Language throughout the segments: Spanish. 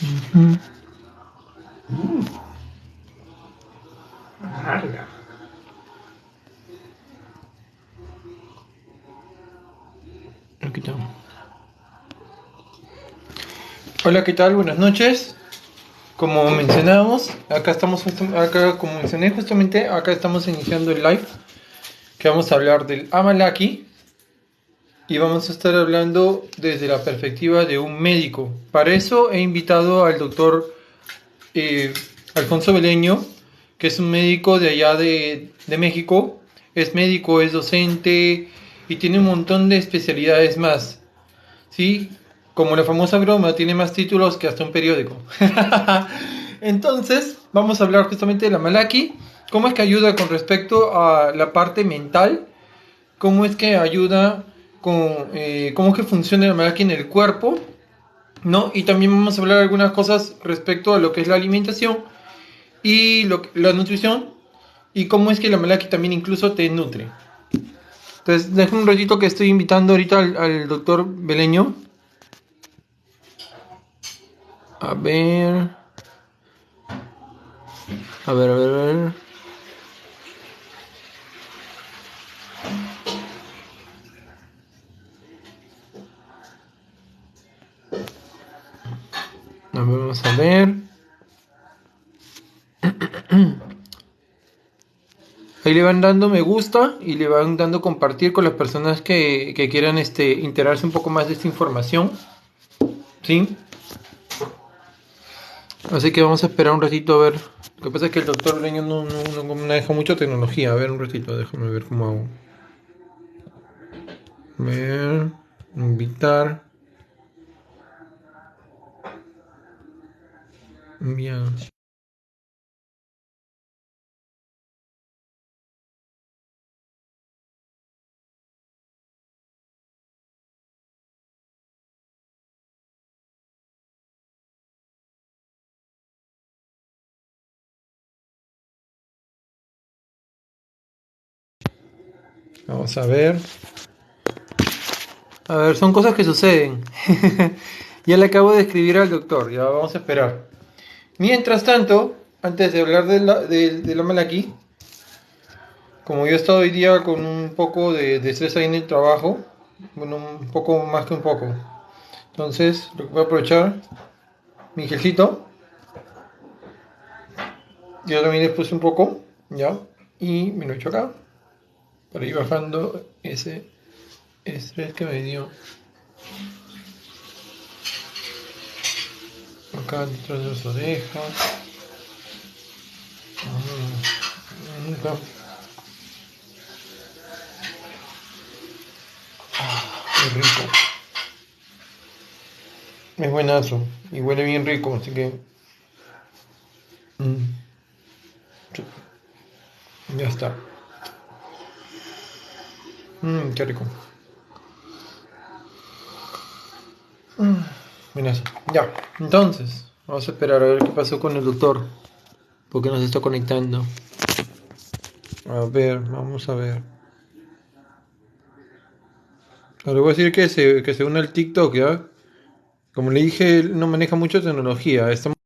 Mm, Larga. aquí está. Hola, ¿qué tal? Buenas noches. Como mencionábamos, como mencioné justamente, acá estamos iniciando el live que vamos a hablar del Amalaki y vamos a estar hablando desde la perspectiva de un médico. Para eso he invitado al doctor eh, Alfonso Beleño, que es un médico de allá de México. Es médico, es docente y tiene un montón de especialidades más. Sí, como la famosa broma, tiene más títulos que hasta un periódico. Entonces, vamos a hablar justamente de la Malaki, cómo es que ayuda con respecto a la parte mental, cómo es que ayuda cómo es que funciona la Malaki en el cuerpo, ¿no? Y también vamos a hablar algunas cosas respecto a lo que es la alimentación y la nutrición y cómo es que la Malaki también incluso te nutre. Entonces, déjame un ratito que estoy invitando ahorita al doctor Beleño. A ver. A ver. Vamos a ver. Ahí le van dando me gusta y le van dando compartir con las personas que quieran enterarse un poco más de esta información. ¿Sí? Así que vamos a esperar un ratito a ver. Lo que pasa es que el doctor Leño no maneja mucho tecnología. A ver un ratito, déjame ver cómo hago. A ver. Invitar. Enviar. Vamos a ver. A ver, son cosas que suceden. Ya le acabo de escribir al doctor. Ya vamos a esperar. Mientras tanto, antes de hablar de la Malaki, como yo he estado hoy día con un poco de estrés ahí en el trabajo, bueno, un poco más que un poco. Entonces, lo que voy a aprovechar, mi gelcito, yo también le puse un poco, ya, y me lo echo acá, para ir bajando ese estrés que me dio acá detrás de las orejas. Acá. Qué rico. Es buenazo y huele bien rico, así que mm, ya está. Qué rico. Buenazo. Ya, entonces, vamos a esperar a ver qué pasó con el doctor, porque no se está conectando. A ver, vamos a ver. Le voy a decir que se une al TikTok, ¿ya? Como le dije, él no maneja mucho tecnología. Estamos...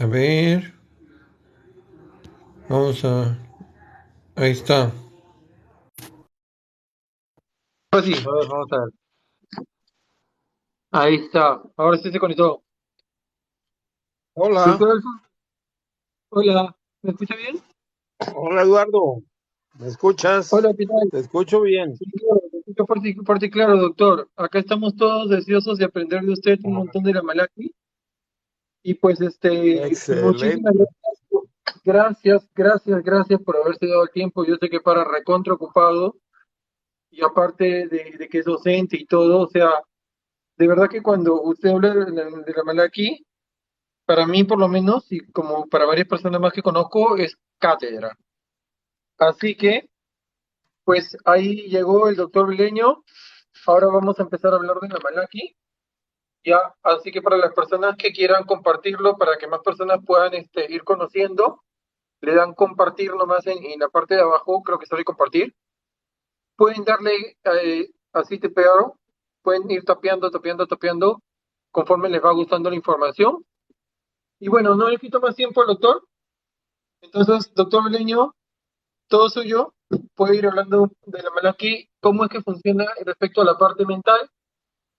A ver, vamos a... Ahí está. Ahora sí, a ver, vamos a ver. Ahí está. Ahora sí se conectó. Hola, Doctor Alfonso, hola. ¿Me escucha bien? hola Eduardo, ¿me escuchas? Hola, ¿qué tal? Te escucho bien. Sí, claro, me escucho fuerte y claro, doctor. Acá estamos todos deseosos de aprender de usted un Ah, montón de la Malaki. Y pues, muchísimas excelente. gracias. Gracias por haberse dado el tiempo. Yo sé que para recontra ocupado y aparte de que es docente y todo, o sea, de verdad que cuando usted habla de la Malaki, para mí por lo menos, y como para varias personas más que conozco, es cátedra. Así que, pues ahí llegó el doctor Vileño. Ahora vamos a empezar a hablar de la Malaki. Ya, así que para las personas que quieran compartirlo, para que más personas puedan ir conociendo, le dan compartir nomás en la parte de abajo, creo que sale compartir. Pueden darle así te pegaron, pueden ir tapeando, conforme les va gustando la información. Y bueno, no le quito más tiempo al doctor. Entonces, doctor Beleño, todo suyo. Puede ir hablando de la Malaki, cómo es que funciona respecto a la parte mental,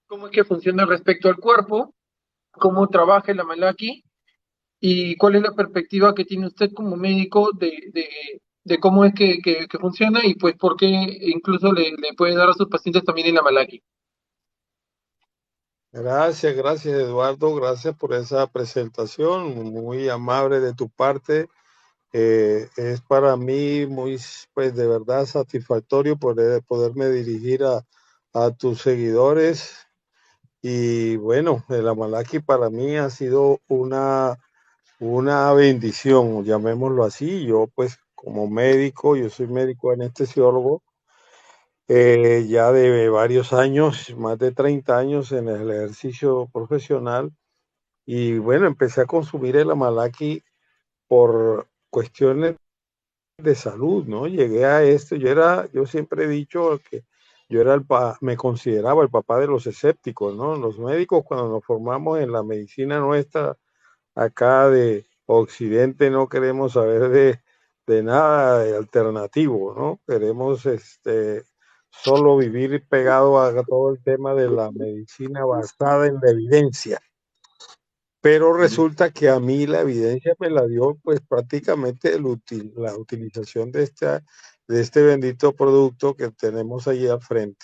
cómo es que funciona respecto al cuerpo, cómo trabaja la Malaki y cuál es la perspectiva que tiene usted como médico de cómo es que funciona y pues por qué incluso le puede dar a sus pacientes también en la Malaki. Gracias Eduardo, gracias por esa presentación, muy amable de tu parte. Es para mí muy, pues de verdad satisfactorio poderme dirigir a tus seguidores. Y bueno, el Amalaki para mí ha sido una bendición, llamémoslo así. Yo pues como médico, yo soy médico anestesiólogo, ya de varios años, más de 30 años en el ejercicio profesional. Y bueno, empecé a consumir el Amalaki por cuestiones de salud, ¿no? Llegué a esto, yo siempre he dicho que yo era me consideraba el papá de los escépticos, ¿no? Los médicos cuando nos formamos en la medicina nuestra acá de Occidente no queremos saber de nada de alternativo, ¿no? Queremos solo vivir pegado a todo el tema de la medicina basada en la evidencia. Pero resulta que a mí la evidencia me la dio pues prácticamente la utilización de este bendito producto que tenemos allí al frente.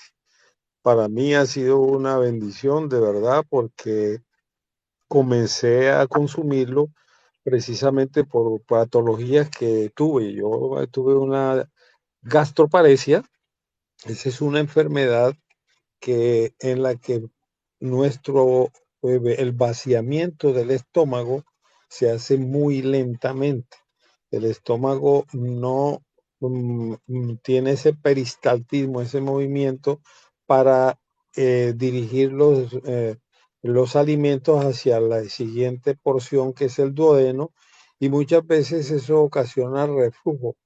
Para mí ha sido una bendición de verdad porque comencé a consumirlo precisamente por patologías que tuve. Yo tuve una gastroparesia, esa es una enfermedad en la que el vaciamiento del estómago se hace muy lentamente. El estómago no tiene ese peristaltismo, ese movimiento para dirigir los alimentos hacia la siguiente porción que es el duodeno y muchas veces eso ocasiona reflujo.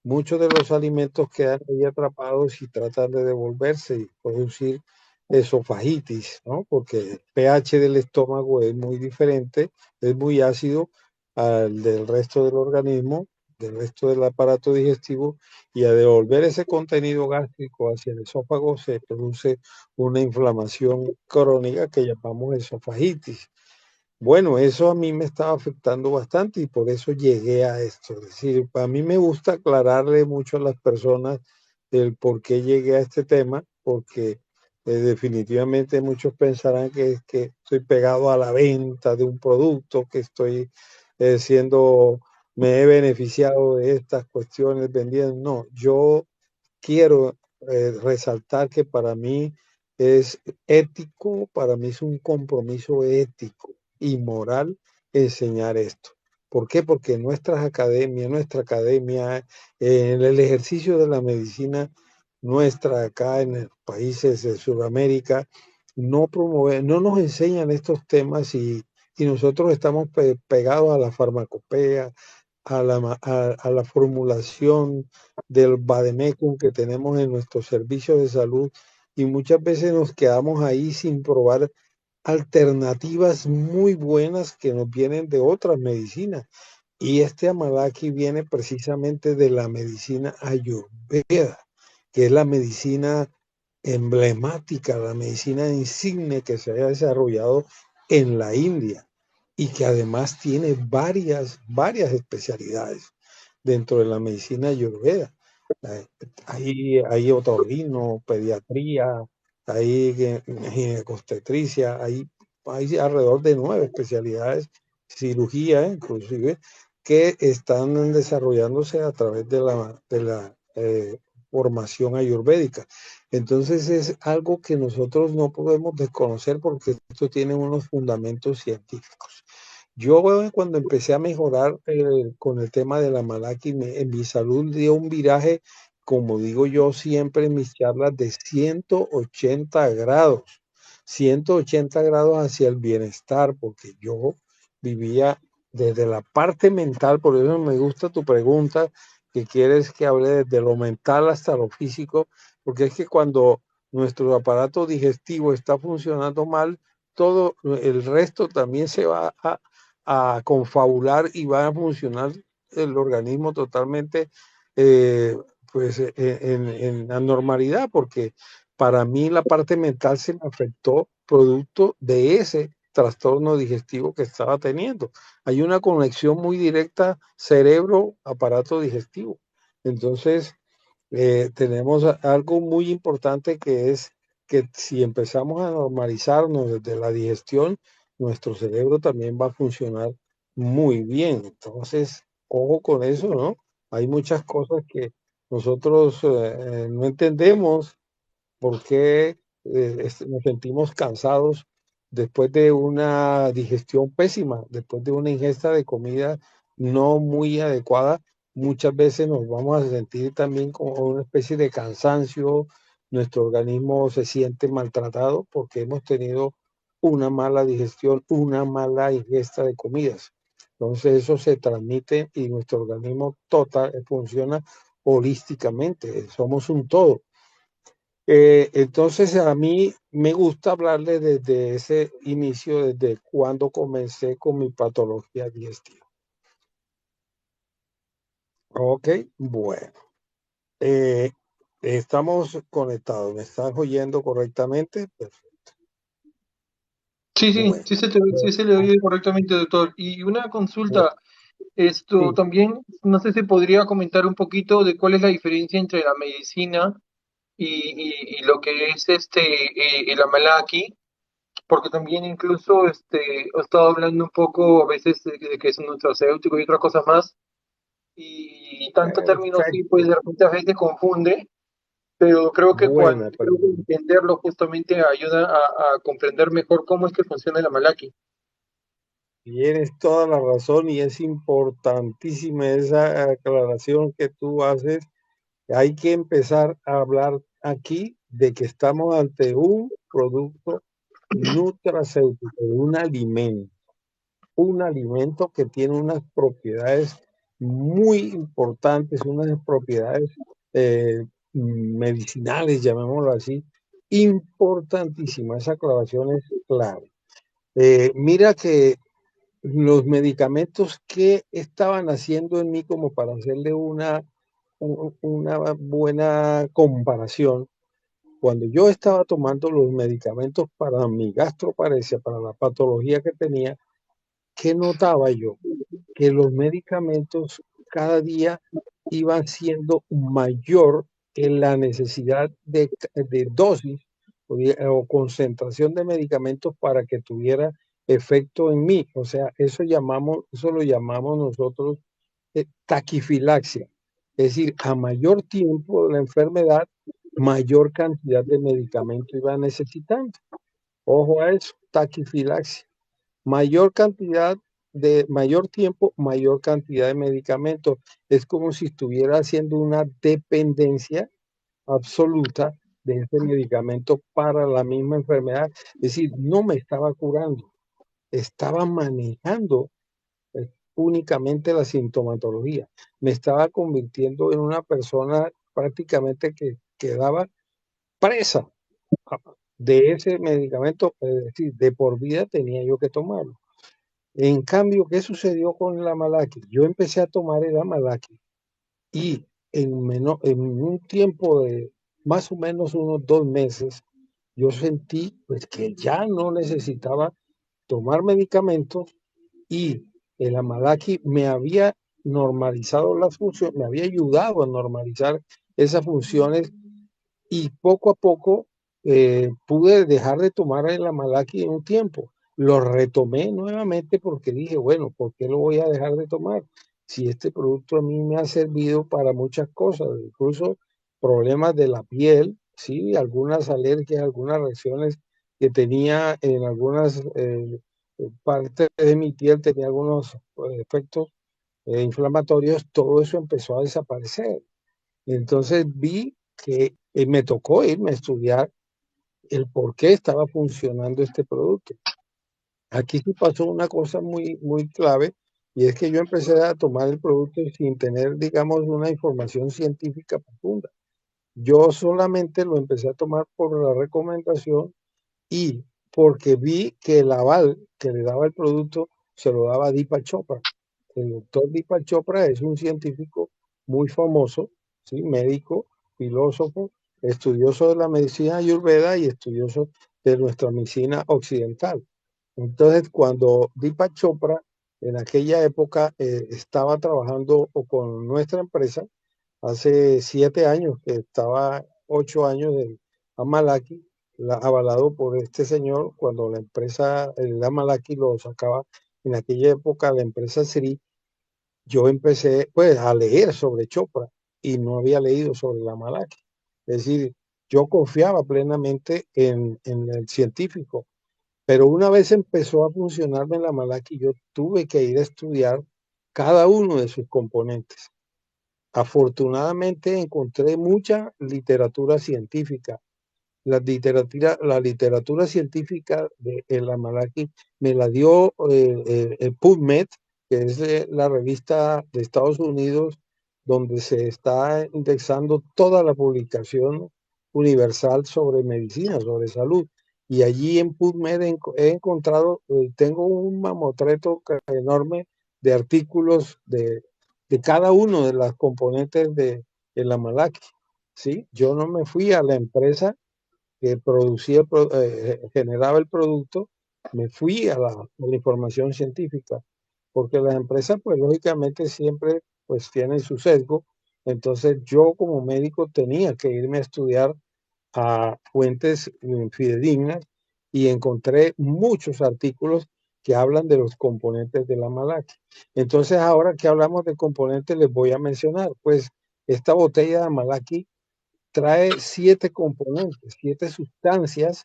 Muchos de los alimentos quedan ahí atrapados y tratan de devolverse y producir esofagitis, ¿no? Porque el pH del estómago es muy diferente, es muy ácido al del resto del organismo, del resto del aparato digestivo, y al devolver ese contenido gástrico hacia el esófago se produce una inflamación crónica que llamamos esofagitis. Bueno, eso a mí me estaba afectando bastante y por eso llegué a esto. Es decir, a mí me gusta aclararle mucho a las personas el por qué llegué a este tema, porque definitivamente muchos pensarán que es que estoy pegado a la venta de un producto, que estoy siendo, me he beneficiado de estas cuestiones vendiendo. No, yo quiero resaltar que para mí es ético, para mí es un compromiso ético y moral enseñar esto. ¿Por qué? Porque nuestra academia, en el ejercicio de la medicina nuestra acá en los países de Sudamérica, no nos enseñan estos temas y nosotros estamos pegados a la farmacopea, a la formulación del vademecum que tenemos en nuestros servicios de salud y muchas veces nos quedamos ahí sin probar alternativas muy buenas que nos vienen de otras medicinas. Y este Amalaki viene precisamente de la medicina ayurveda, que es la medicina emblemática, la medicina insigne que se ha desarrollado en la India y que además tiene varias especialidades dentro de la medicina ayurveda. Hay otorrino, pediatría, hay ginecobstetricia, hay alrededor de 9 especialidades, cirugía inclusive, que están desarrollándose a través de la formación ayurvédica. Entonces es algo que nosotros no podemos desconocer porque esto tiene unos fundamentos científicos. Yo cuando empecé a mejorar con el tema de la Malaki, en mi salud dio un viraje, como digo yo siempre en mis charlas, de 180 grados, 180 grados hacia el bienestar, porque yo vivía desde la parte mental, por eso me gusta tu pregunta, que quieres que hable desde lo mental hasta lo físico, porque es que cuando nuestro aparato digestivo está funcionando mal, todo el resto también se va a confabular y va a funcionar el organismo totalmente eh, pues en la normalidad, porque para mí la parte mental se me afectó producto de ese trastorno digestivo que estaba teniendo. Hay una conexión muy directa cerebro-aparato digestivo. Entonces, tenemos algo muy importante que es que si empezamos a normalizarnos desde la digestión, nuestro cerebro también va a funcionar muy bien. Entonces, ojo con eso, ¿no? Hay muchas cosas que nosotros no entendemos por qué nos sentimos cansados después de una digestión pésima, después de una ingesta de comida no muy adecuada. Muchas veces nos vamos a sentir también como una especie de cansancio, nuestro organismo se siente maltratado porque hemos tenido una mala digestión, una mala ingesta de comidas. Entonces eso se transmite y nuestro organismo total funciona holísticamente, somos un todo. Entonces a mí me gusta hablarle desde ese inicio, desde cuando comencé con mi patología digestiva. Ok, bueno, eh, estamos conectados, ¿me estás oyendo correctamente? Perfecto. Sí, sí, Bueno, sí se le oye correctamente, doctor. Y una bueno, consulta, esto sí, también, no sé si podría comentar un poquito de cuál es la diferencia entre la medicina y lo que es el Amalaki, porque también incluso he estado hablando un poco a veces de que es un nutracéutico y otras cosas más, y tanto término sí, pues perfecto. de repente a veces confunde, pero creo que cuando Buena creo que pregunta. entenderlo justamente ayuda a comprender mejor cómo es que funciona el Amalaki. Tienes toda la razón y es importantísima esa aclaración que tú haces. Hay que empezar a hablar aquí de que estamos ante un producto nutracéutico, un alimento que tiene unas propiedades muy importantes, unas propiedades medicinales, llamémoslo así, importantísimas. Esa aclaración es clave. Mira que los medicamentos que estaban haciendo en mí como para hacerle una buena comparación, cuando yo estaba tomando los medicamentos para mi gastroparesia, para la patología que tenía, ¿qué notaba yo? Que los medicamentos cada día iban siendo mayor en la necesidad de dosis o concentración de medicamentos para que tuviera efecto en mí. O sea, eso lo llamamos nosotros taquifilaxia. Es decir, a mayor tiempo de la enfermedad, mayor cantidad de medicamento iba necesitando. Ojo a eso, taquifilaxia. Mayor cantidad mayor tiempo, mayor cantidad de medicamentos. Es como si estuviera haciendo una dependencia absoluta de ese medicamento para la misma enfermedad. Es decir, no me estaba curando, estaba manejando únicamente la sintomatología. Me estaba convirtiendo en una persona prácticamente que quedaba presa de ese medicamento, es decir, de por vida tenía yo que tomarlo. En cambio, ¿qué sucedió con la Malaki? Yo empecé a tomar el Amalaki y en un tiempo de más o menos unos 2 meses, yo sentí pues que ya no necesitaba tomar medicamentos y el Amalaki me había normalizado las funciones, me había ayudado a normalizar esas funciones y poco a poco pude dejar de tomar el Amalaki en un tiempo. Lo retomé nuevamente porque dije, bueno, ¿por qué lo voy a dejar de tomar? si este producto a mí me ha servido para muchas cosas, incluso problemas de la piel, sí, algunas alergias, algunas reacciones que tenía en algunas partes de mi piel, tenía algunos efectos inflamatorios, todo eso empezó a desaparecer. Entonces vi que me tocó irme a estudiar el por qué estaba funcionando este producto. Aquí sí pasó una cosa muy clave, y es que yo empecé a tomar el producto sin tener, digamos, una información científica profunda. Yo solamente lo empecé a tomar por la recomendación y porque vi que el aval que le daba el producto se lo daba Deepak Chopra. El doctor Deepak Chopra es un científico muy famoso, ¿sí? Médico, filósofo, estudioso de la medicina ayurveda y estudioso de nuestra medicina occidental. Entonces, cuando Deepak Chopra en aquella época estaba trabajando con nuestra empresa, hace 7 años, que estaba 8 años de Amalaki, avalado por este señor, cuando la empresa, el Amalaki lo sacaba en aquella época, la empresa Sri, yo empecé pues a leer sobre Chopra y no había leído sobre la Amalaki. Es decir, yo confiaba plenamente en el científico, pero una vez empezó a funcionarme la Amalaki, yo tuve que ir a estudiar cada uno de sus componentes. Afortunadamente encontré mucha literatura científica. La literatura científica de el Amalaki me la dio el PubMed, que es la revista de Estados Unidos donde se está indexando toda la publicación universal sobre medicina, sobre salud. Y allí en PubMed he encontrado, tengo un mamotreto enorme de artículos de cada uno de las componentes de el Amalaki. ¿Sí? Yo no me fui a la empresa que producía, generaba el producto, me fui a la información científica, porque las empresas, pues lógicamente siempre pues tienen su sesgo. Entonces yo como médico tenía que irme a estudiar a fuentes fidedignas y encontré muchos artículos que hablan de los componentes de la Malaki. Entonces ahora que hablamos de componentes les voy a mencionar, pues esta botella de Malaki trae 7 componentes, 7 sustancias,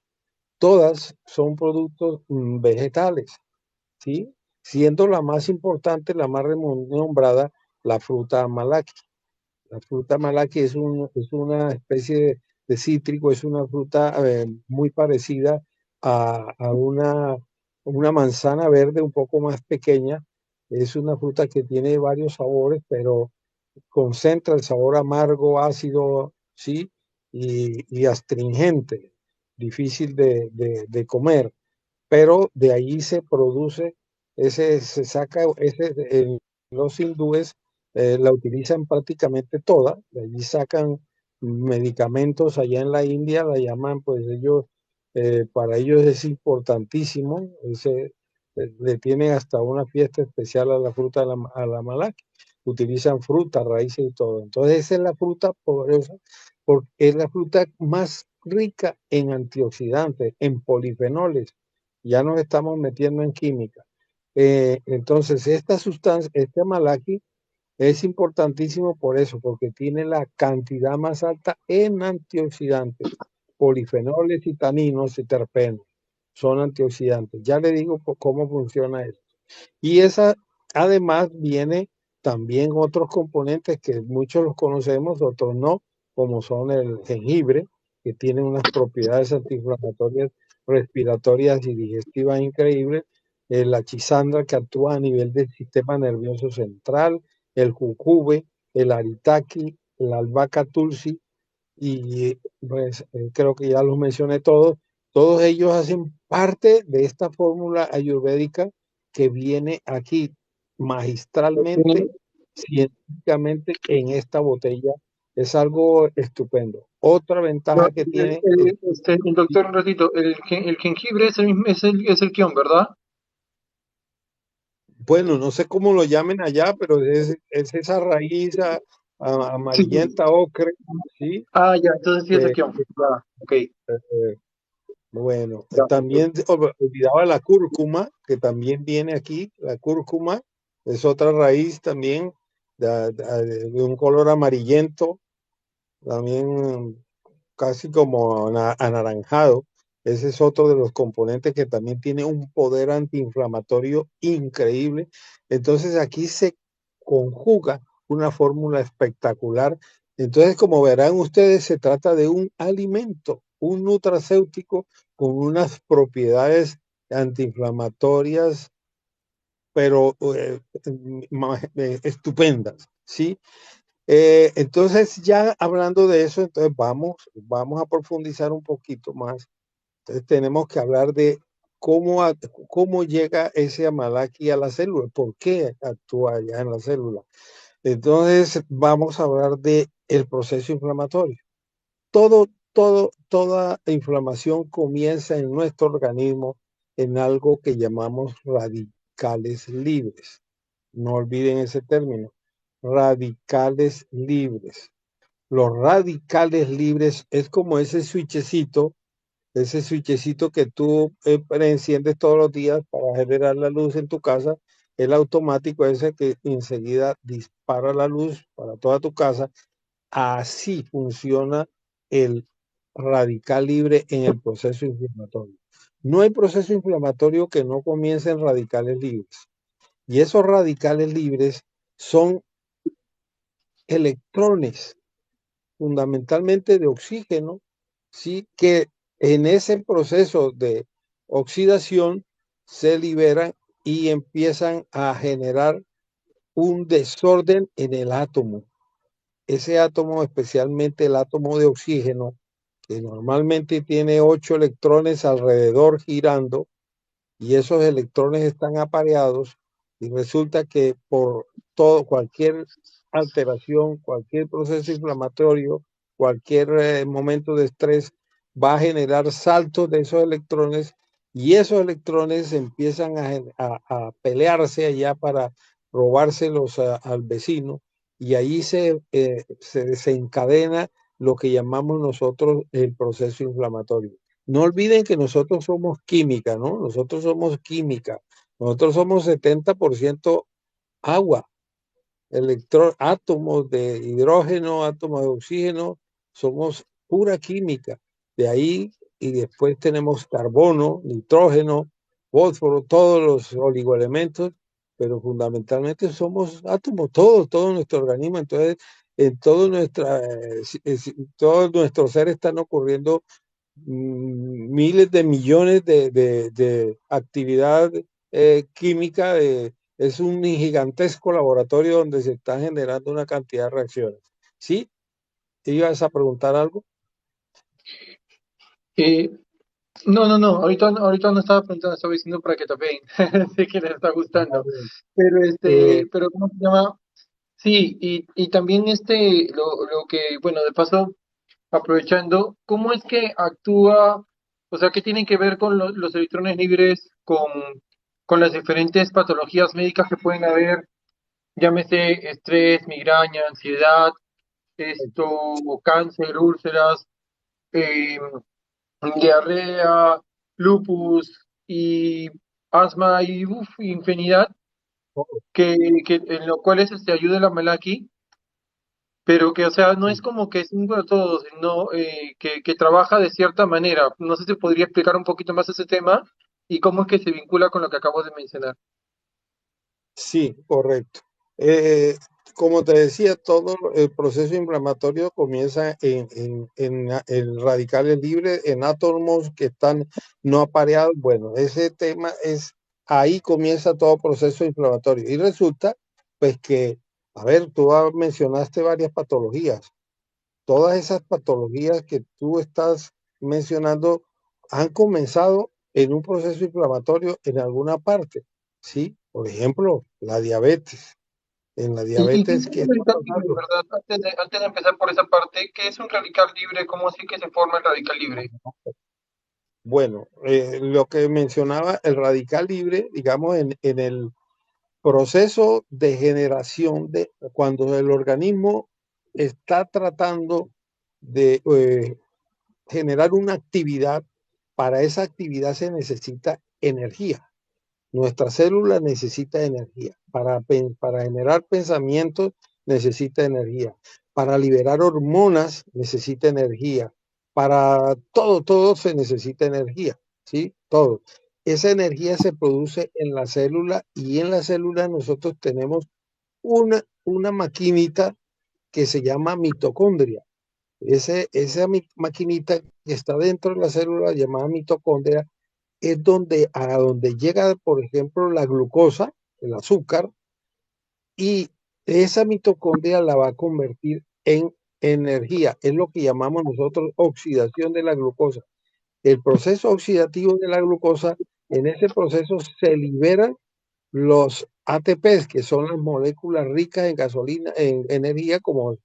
todas son productos vegetales, ¿sí? Siendo la más importante, la más renombrada, la fruta malaki. La fruta malaki es una especie de cítrico, es una fruta muy parecida a una manzana verde un poco más pequeña. Es una fruta que tiene varios sabores, pero concentra el sabor amargo, ácido, ¿sí? Y astringente, difícil de comer, pero de ahí se produce, se saca, los hindúes la utilizan prácticamente toda, de allí sacan medicamentos allá en la India, la llaman, pues ellos, para ellos es importantísimo, le tienen hasta una fiesta especial a la fruta, a la malaki, utilizan fruta, raíces y todo. Entonces esa es la fruta poderosa, porque es la fruta más rica en antioxidantes, en polifenoles. Ya nos estamos metiendo en química. Entonces, esta sustancia, este malaki, es importantísimo por eso, porque tiene la cantidad más alta en antioxidantes, polifenoles y taninos y terpenos. Son antioxidantes. Ya le digo cómo funciona eso. Y esa, además, viene también otros componentes que muchos los conocemos, otros no, como son el jengibre, que tiene unas propiedades antiinflamatorias, respiratorias y digestivas increíbles, la chisandra, que actúa a nivel del sistema nervioso central, el jujube, el aritaki, la albahaca tulsi, y pues creo que ya los mencioné todos. Todos ellos hacen parte de esta fórmula ayurvédica que viene aquí magistralmente, científicamente en esta botella. Es algo estupendo. Otra ventaja que tiene es, El doctor, un ratito, el jengibre es el mismo, es el kion, ¿verdad? bueno, no sé cómo lo llamen allá, pero es esa raíz Sí, sí. amarillenta, ocre, ¿sí? Ah, ya, entonces sí es el Que, kion. Ya, ok, bueno, ya, también olvidaba la cúrcuma, que también viene aquí. La cúrcuma es otra raíz también de un color amarillento, también casi como anaranjado. Ese es otro de los componentes que también tiene un poder antiinflamatorio increíble. Entonces aquí se conjuga una fórmula espectacular. Entonces, como verán ustedes, se trata de un alimento, un nutracéutico con unas propiedades antiinflamatorias, pero estupendas, ¿sí? Entonces, ya hablando de eso, entonces vamos a profundizar un poquito más. Entonces, tenemos que hablar de cómo llega ese Amalaki a la célula, por qué actúa allá en la célula. Entonces, vamos a hablar de el proceso inflamatorio. Toda inflamación comienza en nuestro organismo en algo que llamamos radicales libres. No olviden ese término, radicales libres. Los radicales libres es como ese switchecito que tú enciendes todos los días para generar la luz en tu casa, el automático ese que enseguida dispara la luz para toda tu casa. Así funciona el radical libre en el proceso inflamatorio. No hay proceso inflamatorio que no comience en radicales libres. Y esos radicales libres son electrones, fundamentalmente de oxígeno, ¿sí? Que en ese proceso de oxidación se liberan y empiezan a generar un desorden en el átomo. Ese átomo, especialmente el átomo de oxígeno, que normalmente tiene 8 electrones alrededor girando, y esos electrones están apareados, y resulta que por cualquier alteración, cualquier proceso inflamatorio, cualquier momento de estrés va a generar saltos de esos electrones, y esos electrones empiezan a pelearse allá para robárselos al vecino, y ahí se desencadena lo que llamamos nosotros el proceso inflamatorio. No olviden que nosotros somos química, ¿no? Nosotros somos química. Nosotros somos 70% agua, átomos de hidrógeno, átomos de oxígeno, somos pura química. De ahí, y después tenemos carbono, nitrógeno, fósforo, todos los oligoelementos, pero fundamentalmente somos átomos, todo nuestro organismo. Entonces, en todo nuestro ser están ocurriendo miles de millones de actividad química. Es un gigantesco laboratorio donde se están generando una cantidad de reacciones. ¿Sí? ¿Ibas a preguntar algo? Eh, no, ahorita no estaba preguntando, estaba diciendo para que tapeen. Sé que les está Ah, gustando. bien. Pero Eh, pero ¿cómo se llama? Sí, y también lo que, bueno, de paso, aprovechando, ¿cómo es que actúa, o sea, qué tienen que ver con los electrones libres con las diferentes patologías médicas que pueden haber, llámese estrés, migraña, ansiedad, cáncer, úlceras, eh, diarrea, lupus y asma y infinidad, que en lo cual ayuda la Malaki, pero que, o sea, no es como que es un para todos, sino que trabaja de cierta manera. No sé si podría explicar un poquito más ese tema y cómo es que se vincula con lo que acabo de mencionar. Sí, correcto. Eh, Como te decía, todo el proceso inflamatorio comienza en radicales libres, en átomos que están no apareados. Bueno, ese tema ahí comienza todo proceso inflamatorio. Y resulta, pues que, a ver, mencionaste varias patologías. Todas esas patologías que tú estás mencionando han comenzado en un proceso inflamatorio en alguna parte, ¿sí? Por ejemplo, la diabetes. En la ¿Y qué es diabetes, un ¿qué está radical libre, pasando? verdad? Antes de empezar por esa parte, ¿qué es un radical libre? ¿Cómo así que se forma el radical libre? Bueno, lo que mencionaba el radical libre, digamos, en el proceso de generación de cuando el organismo está tratando de generar una actividad, para esa actividad se necesita energía. Nuestra célula necesita energía para generar pensamientos necesita energía. Para liberar hormonas necesita energía. Para todo, todo se necesita energía, ¿sí? Todo. Esa energía se produce en la célula y en la célula nosotros tenemos una maquinita que se llama mitocondria. Esa maquinita que está dentro de la célula llamada mitocondria es a donde llega, por ejemplo, la glucosa, el azúcar, y esa mitocondria la va a convertir en energía. Es lo que llamamos nosotros oxidación de la glucosa. El proceso oxidativo de la glucosa, en ese proceso se liberan los ATPs, que son las moléculas ricas en gasolina, en energía, como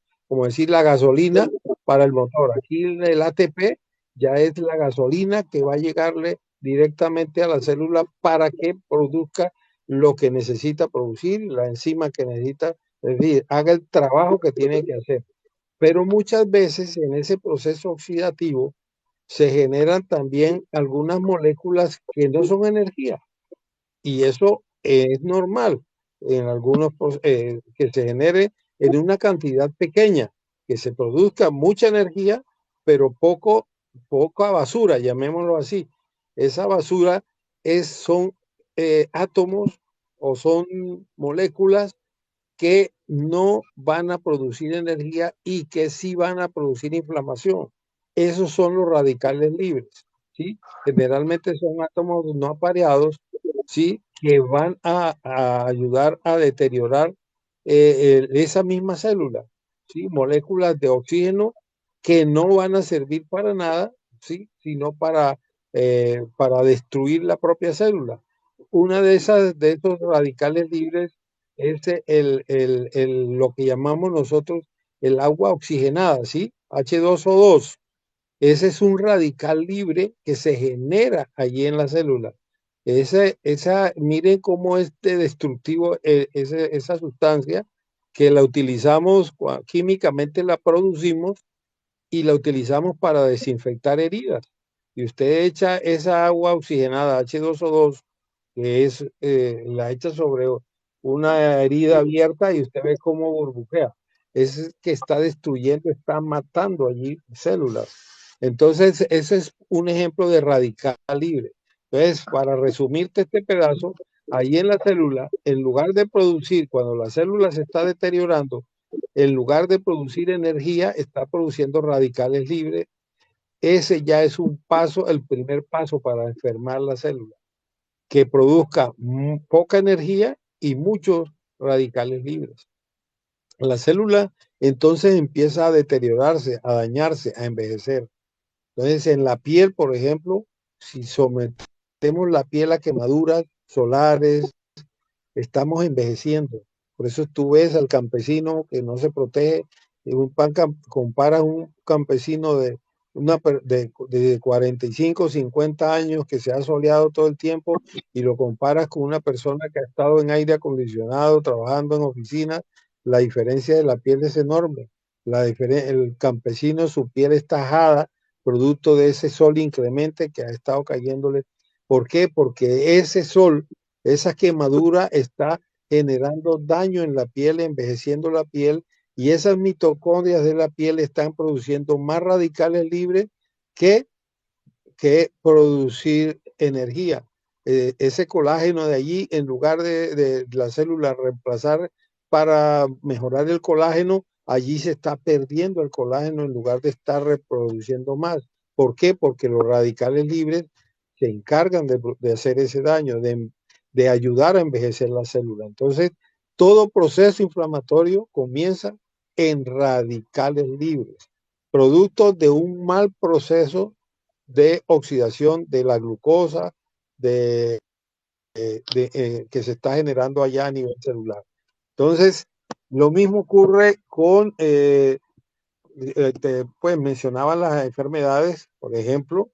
decir la gasolina para el motor. Aquí el ATP ya es la gasolina que va a llegarle directamente a la célula para que produzca lo que necesita producir, la enzima que necesita, es decir, haga el trabajo que tiene que hacer. Pero muchas veces en ese proceso oxidativo se generan también algunas moléculas que no son energía y eso es normal en algunos que se genere en una cantidad pequeña, que se produzca mucha energía, pero poca basura, llamémoslo así. Esa basura son átomos o son moléculas que no van a producir energía y que sí van a producir inflamación. Esos son los radicales libres, ¿sí? Generalmente son átomos no apareados, ¿sí? Que van a ayudar a deteriorar esa misma célula, ¿sí? Moléculas de oxígeno que no van a servir para nada, ¿sí? Sino para destruir la propia célula. Una de esos radicales libres es lo que llamamos nosotros el agua oxigenada, ¿sí? H2O2. Ese es un radical libre que se genera allí en la célula. Miren cómo es de destructivo esa sustancia que la utilizamos, químicamente la producimos y la utilizamos para desinfectar heridas. Y usted echa esa agua oxigenada, H2O2, que la echa sobre una herida abierta y usted ve cómo burbujea. Es que está destruyendo, está matando allí células. Entonces, ese es un ejemplo de radical libre. Entonces, para resumirte este pedazo, ahí en la célula, en lugar de producir, cuando la célula se está deteriorando, en lugar de producir energía, está produciendo radicales libres. Ese ya es un paso, el primer paso para enfermar la célula, que produzca poca energía y muchos radicales libres. La célula entonces empieza a deteriorarse, a dañarse, a envejecer. Entonces, en la piel, por ejemplo, si sometemos la piel a quemaduras solares, estamos envejeciendo. Por eso tú ves al campesino que no se protege, y comparas un campesino de 45, 50 años que se ha soleado todo el tiempo y lo comparas con una persona que ha estado en aire acondicionado, trabajando en oficina, la diferencia de la piel es enorme. El campesino, su piel está ajada, producto de ese sol inclemente que ha estado cayéndole. ¿Por qué? Porque ese sol, esa quemadura está generando daño en la piel, envejeciendo la piel, y esas mitocondrias de la piel están produciendo más radicales libres que, que producir energía. Ese colágeno de allí, en lugar de la célula reemplazar para mejorar el colágeno, allí se está perdiendo el colágeno en lugar de estar reproduciendo más. ¿Por qué? Porque los radicales libres se encargan de hacer ese daño, de ayudar a envejecer la célula. Entonces, todo proceso inflamatorio comienza en radicales libres, producto de un mal proceso de oxidación de la glucosa que se está generando allá a nivel celular. Entonces, lo mismo ocurre con, pues mencionaban las enfermedades, por ejemplo,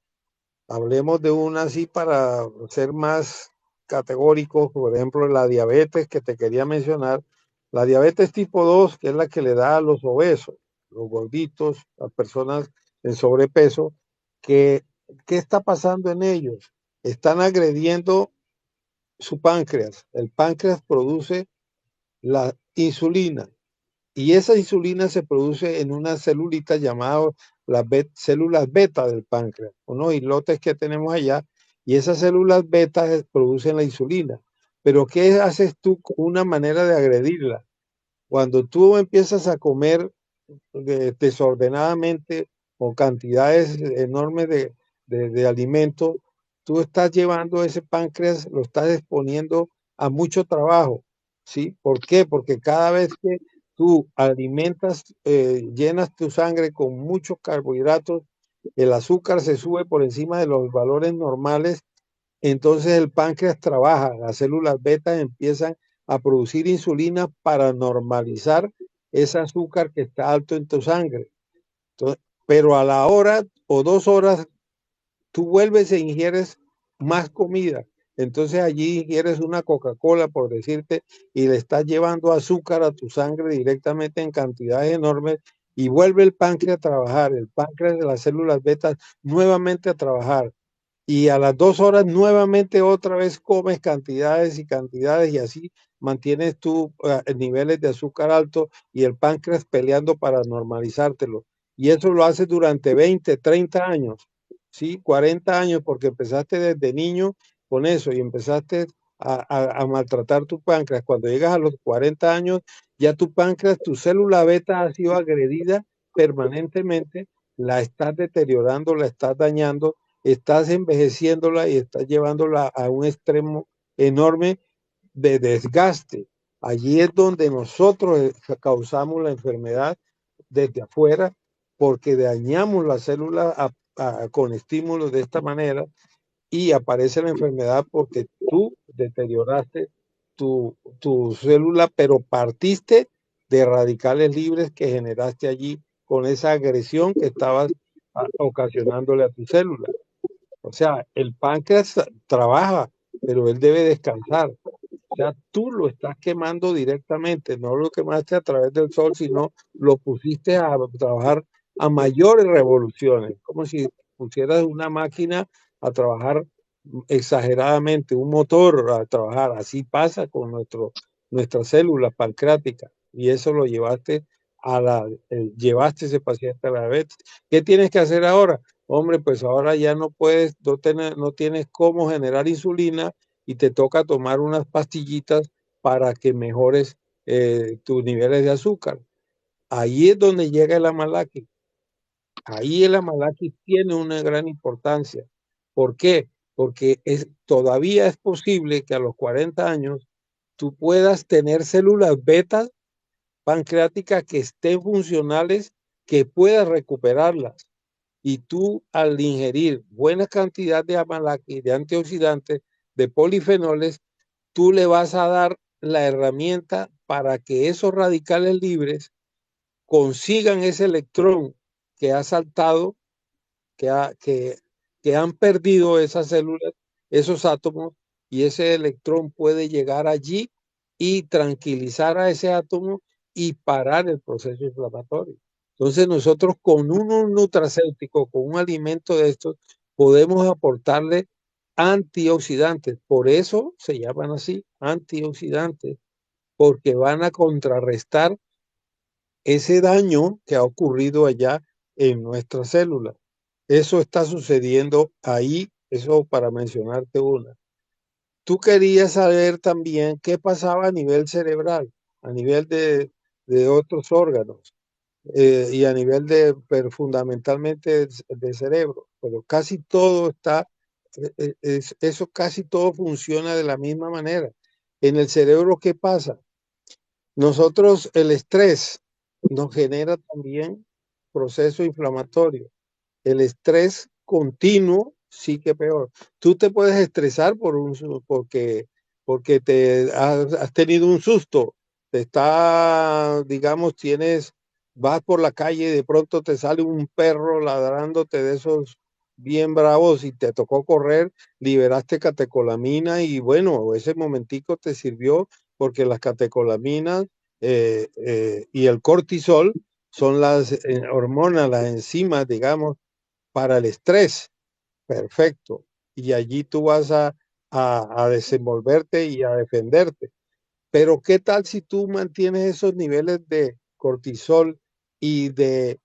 hablemos de una así para ser más categóricos, por ejemplo, la diabetes que te quería mencionar, la diabetes tipo 2, que es la que le da a los obesos, los gorditos, las personas en sobrepeso, que, ¿qué está pasando en ellos? Están agrediendo su páncreas. El páncreas produce la insulina Y esa insulina se produce en unas celulitas llamadas células beta del páncreas, unos islotes que tenemos allá, y esas células beta producen la insulina. Pero ¿qué haces tú con una manera de agredirla? Cuando tú empiezas a comer desordenadamente o cantidades enormes de alimentos, tú estás llevando ese páncreas, lo estás exponiendo a mucho trabajo, ¿sí? ¿Por qué? Porque cada vez que tú alimentas, llenas tu sangre con muchos carbohidratos, el azúcar se sube por encima de los valores normales, entonces el páncreas trabaja, las células beta empiezan a producir insulina para normalizar ese azúcar que está alto en tu sangre. Entonces, pero a la hora o 2 horas tú vuelves e ingieres más comida. Entonces allí ingieres una Coca-Cola, por decirte, y le estás llevando azúcar a tu sangre directamente en cantidades enormes y vuelve el páncreas a trabajar, el páncreas de las células beta nuevamente a trabajar y a las 2 horas nuevamente otra vez comes cantidades y cantidades y así mantienes tus niveles de azúcar alto y el páncreas peleando para normalizártelo. Y eso lo haces durante 20, 30 años, ¿sí? 40 años porque empezaste desde niño con eso y empezaste a maltratar tu páncreas. Cuando llegas a los 40 años, ya tu páncreas, tu célula beta ha sido agredida permanentemente, la estás deteriorando, la estás dañando, estás envejeciéndola y estás llevándola a un extremo enorme de desgaste. Allí es donde nosotros causamos la enfermedad desde afuera porque dañamos la célula con estímulos de esta manera y aparece la enfermedad porque tú deterioraste tu célula, pero partiste de radicales libres que generaste allí con esa agresión que estabas ocasionándole a tu célula. O sea, el páncreas trabaja, pero él debe descansar. O sea, tú lo estás quemando directamente, no lo quemaste a través del sol, sino lo pusiste a trabajar a mayores revoluciones, como si pusieras una máquina a trabajar exageradamente, un motor a trabajar. Así pasa con nuestras células pancreáticas y eso lo llevaste llevaste ese paciente a la diabetes. ¿Qué tienes que hacer ahora? Hombre, pues ahora ya no puedes, no tienes cómo generar insulina y te toca tomar unas pastillitas para que mejores tus niveles de azúcar. Ahí es donde llega el Amalaki. Ahí el Amalaki tiene una gran importancia. ¿Por qué? Porque todavía es posible que a los 40 años tú puedas tener células beta pancreáticas que estén funcionales, que puedas recuperarlas. Y tú al ingerir buena cantidad de amalaki, de antioxidantes, de polifenoles, tú le vas a dar la herramienta para que esos radicales libres consigan ese electrón que ha saltado, que, ha, que han perdido esas células, esos átomos, y ese electrón puede llegar allí y tranquilizar a ese átomo y parar el proceso inflamatorio. Entonces nosotros con un nutracéutico, con un alimento de estos, podemos aportarle antioxidantes. Por eso se llaman así, antioxidantes, porque van a contrarrestar ese daño que ha ocurrido allá en nuestras células. Eso está sucediendo ahí, eso para mencionarte una. Tú querías saber también qué pasaba a nivel cerebral, a nivel de otros órganos y a nivel pero fundamentalmente de cerebro, pero casi todo está, eso casi todo funciona de la misma manera. En el cerebro, ¿qué pasa? Nosotros, el estrés nos genera también proceso inflamatorio. El estrés continuo sí que peor. Tú te puedes estresar porque has tenido un susto. Digamos, vas por la calle y de pronto te sale un perro ladrándote de esos bien bravos y te tocó correr, liberaste catecolamina y bueno, ese momentico te sirvió porque las catecolaminas y el cortisol son las hormonas, las enzimas, digamos, para el estrés. Perfecto. Y allí tú vas a desenvolverte y a defenderte. Pero ¿qué tal si tú mantienes esos niveles de cortisol y de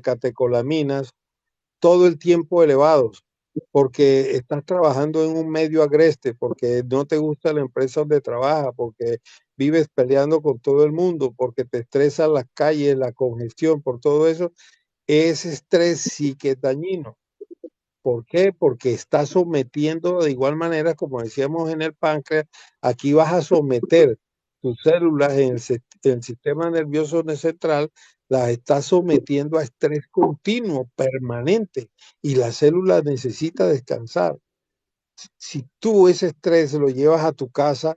catecolaminas todo el tiempo elevados, porque estás trabajando en un medio agreste, porque no te gusta la empresa donde trabajas, porque vives peleando con todo el mundo, porque te estresan las calles, la congestión, por todo eso, ese estrés sí que es dañino. ¿Por qué? Porque está sometiendo de igual manera, como decíamos en el páncreas, aquí vas a someter tus células en el sistema nervioso central, las estás sometiendo a estrés continuo, permanente, y la célula necesita descansar. Si tú ese estrés lo llevas a tu casa,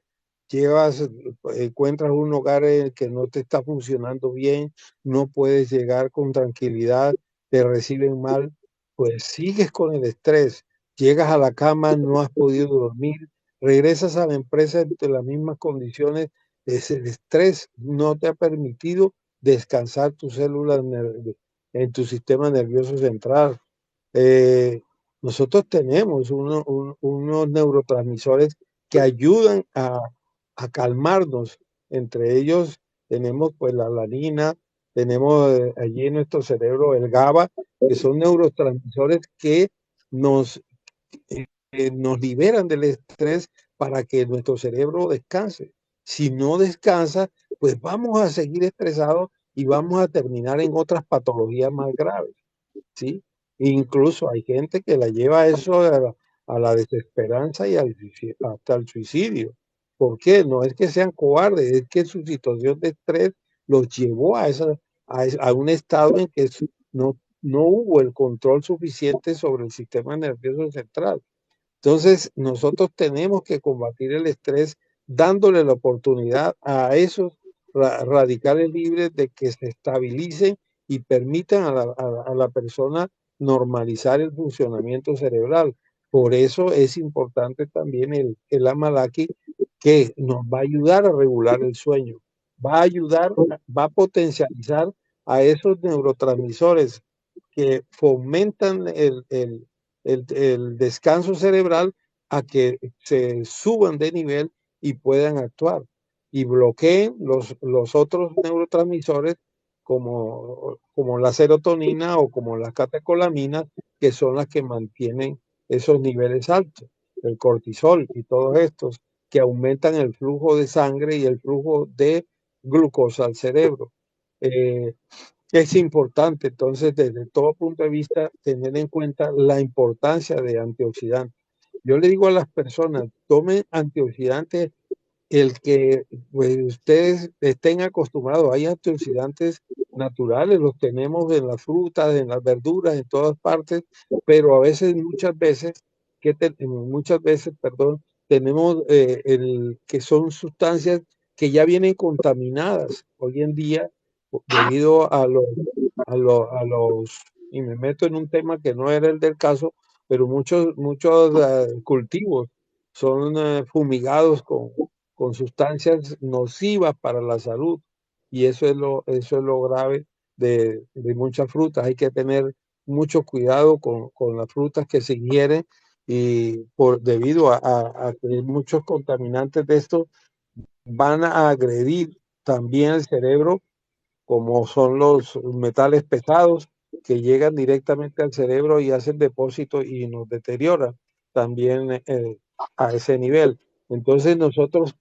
encuentras un hogar en el que no te está funcionando bien, no puedes llegar con tranquilidad, te reciben mal, pues sigues con el estrés. Llegas a la cama, no has podido dormir, regresas a la empresa en las mismas condiciones. Es el estrés no te ha permitido descansar tus células en tu sistema nervioso central. Eh, Nosotros tenemos unos neurotransmisores que ayudan a calmarnos. Entre ellos tenemos pues la alanina, tenemos allí en nuestro cerebro el GABA, que son neurotransmisores que nos, nos liberan del estrés para que nuestro cerebro descanse. Si no descansa, pues vamos a seguir estresados y vamos a terminar en otras patologías más graves. ¿Sí? Incluso hay gente que la lleva eso a la desesperanza y hasta el suicidio. ¿Por qué? No es que sean cobardes, es que su situación de estrés los llevó a un estado en que no hubo el control suficiente sobre el sistema nervioso central. Entonces, nosotros tenemos que combatir el estrés dándole la oportunidad a esos radicales libres de que se estabilicen y permitan a la persona normalizar el funcionamiento cerebral. Por eso es importante también el Amalaki, que nos va a ayudar a regular el sueño, va a ayudar, va a potencializar a esos neurotransmisores que fomentan el descanso cerebral a que se suban de nivel y puedan actuar y bloqueen los otros neurotransmisores como la serotonina o como las catecolaminas, que son las que mantienen esos niveles altos, el cortisol y todos estos que aumentan el flujo de sangre y el flujo de glucosa al cerebro. Eh, es importante, entonces, desde todo punto de vista, tener en cuenta la importancia de antioxidantes. Yo le digo a las personas, tomen antioxidantes el que pues, ustedes estén acostumbrados. Hay antioxidantes naturales, los tenemos en las frutas, en las verduras, en todas partes, pero a veces, muchas veces, perdón, tenemos que son sustancias que ya vienen contaminadas hoy en día debido a los, y me meto en un tema que no era el del caso, pero muchos cultivos son fumigados con sustancias nocivas para la salud. Y eso es lo grave de muchas frutas. Hay que tener mucho cuidado con las frutas que se ingieren y debido a que muchos contaminantes de estos van a agredir también el cerebro, como son los metales pesados que llegan directamente al cerebro y hacen depósito y nos deterioran también a ese nivel. Entonces nosotros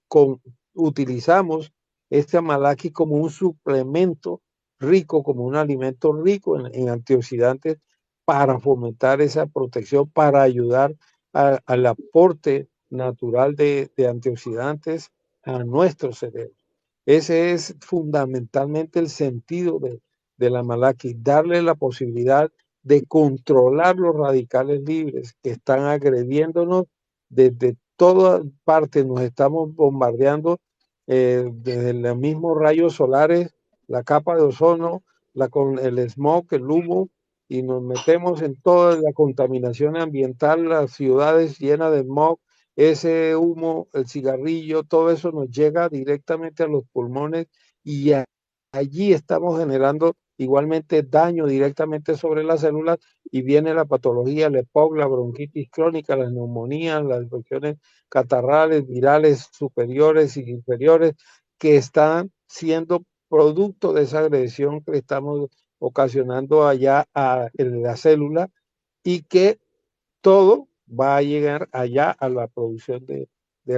utilizamos este amalaki como un suplemento rico, como un alimento rico en antioxidantes para fomentar esa protección, para ayudar al aporte natural de antioxidantes a nuestro cerebro. Ese es fundamentalmente el sentido de la Malaki, darle la posibilidad de controlar los radicales libres que están agrediéndonos desde todas partes, nos estamos bombardeando desde los mismos rayos solares, la capa de ozono, con el smog, el humo, y nos metemos en toda la contaminación ambiental, las ciudades llenas de smog, ese humo, el cigarrillo, todo eso nos llega directamente a los pulmones y allí estamos generando igualmente daño directamente sobre las células y viene la patología, el EPOC, la bronquitis crónica, las neumonías, las infecciones catarrales, virales superiores y inferiores que están siendo producto de esa agresión que estamos ocasionando allá en la célula y que todo va a llegar allá a la producción de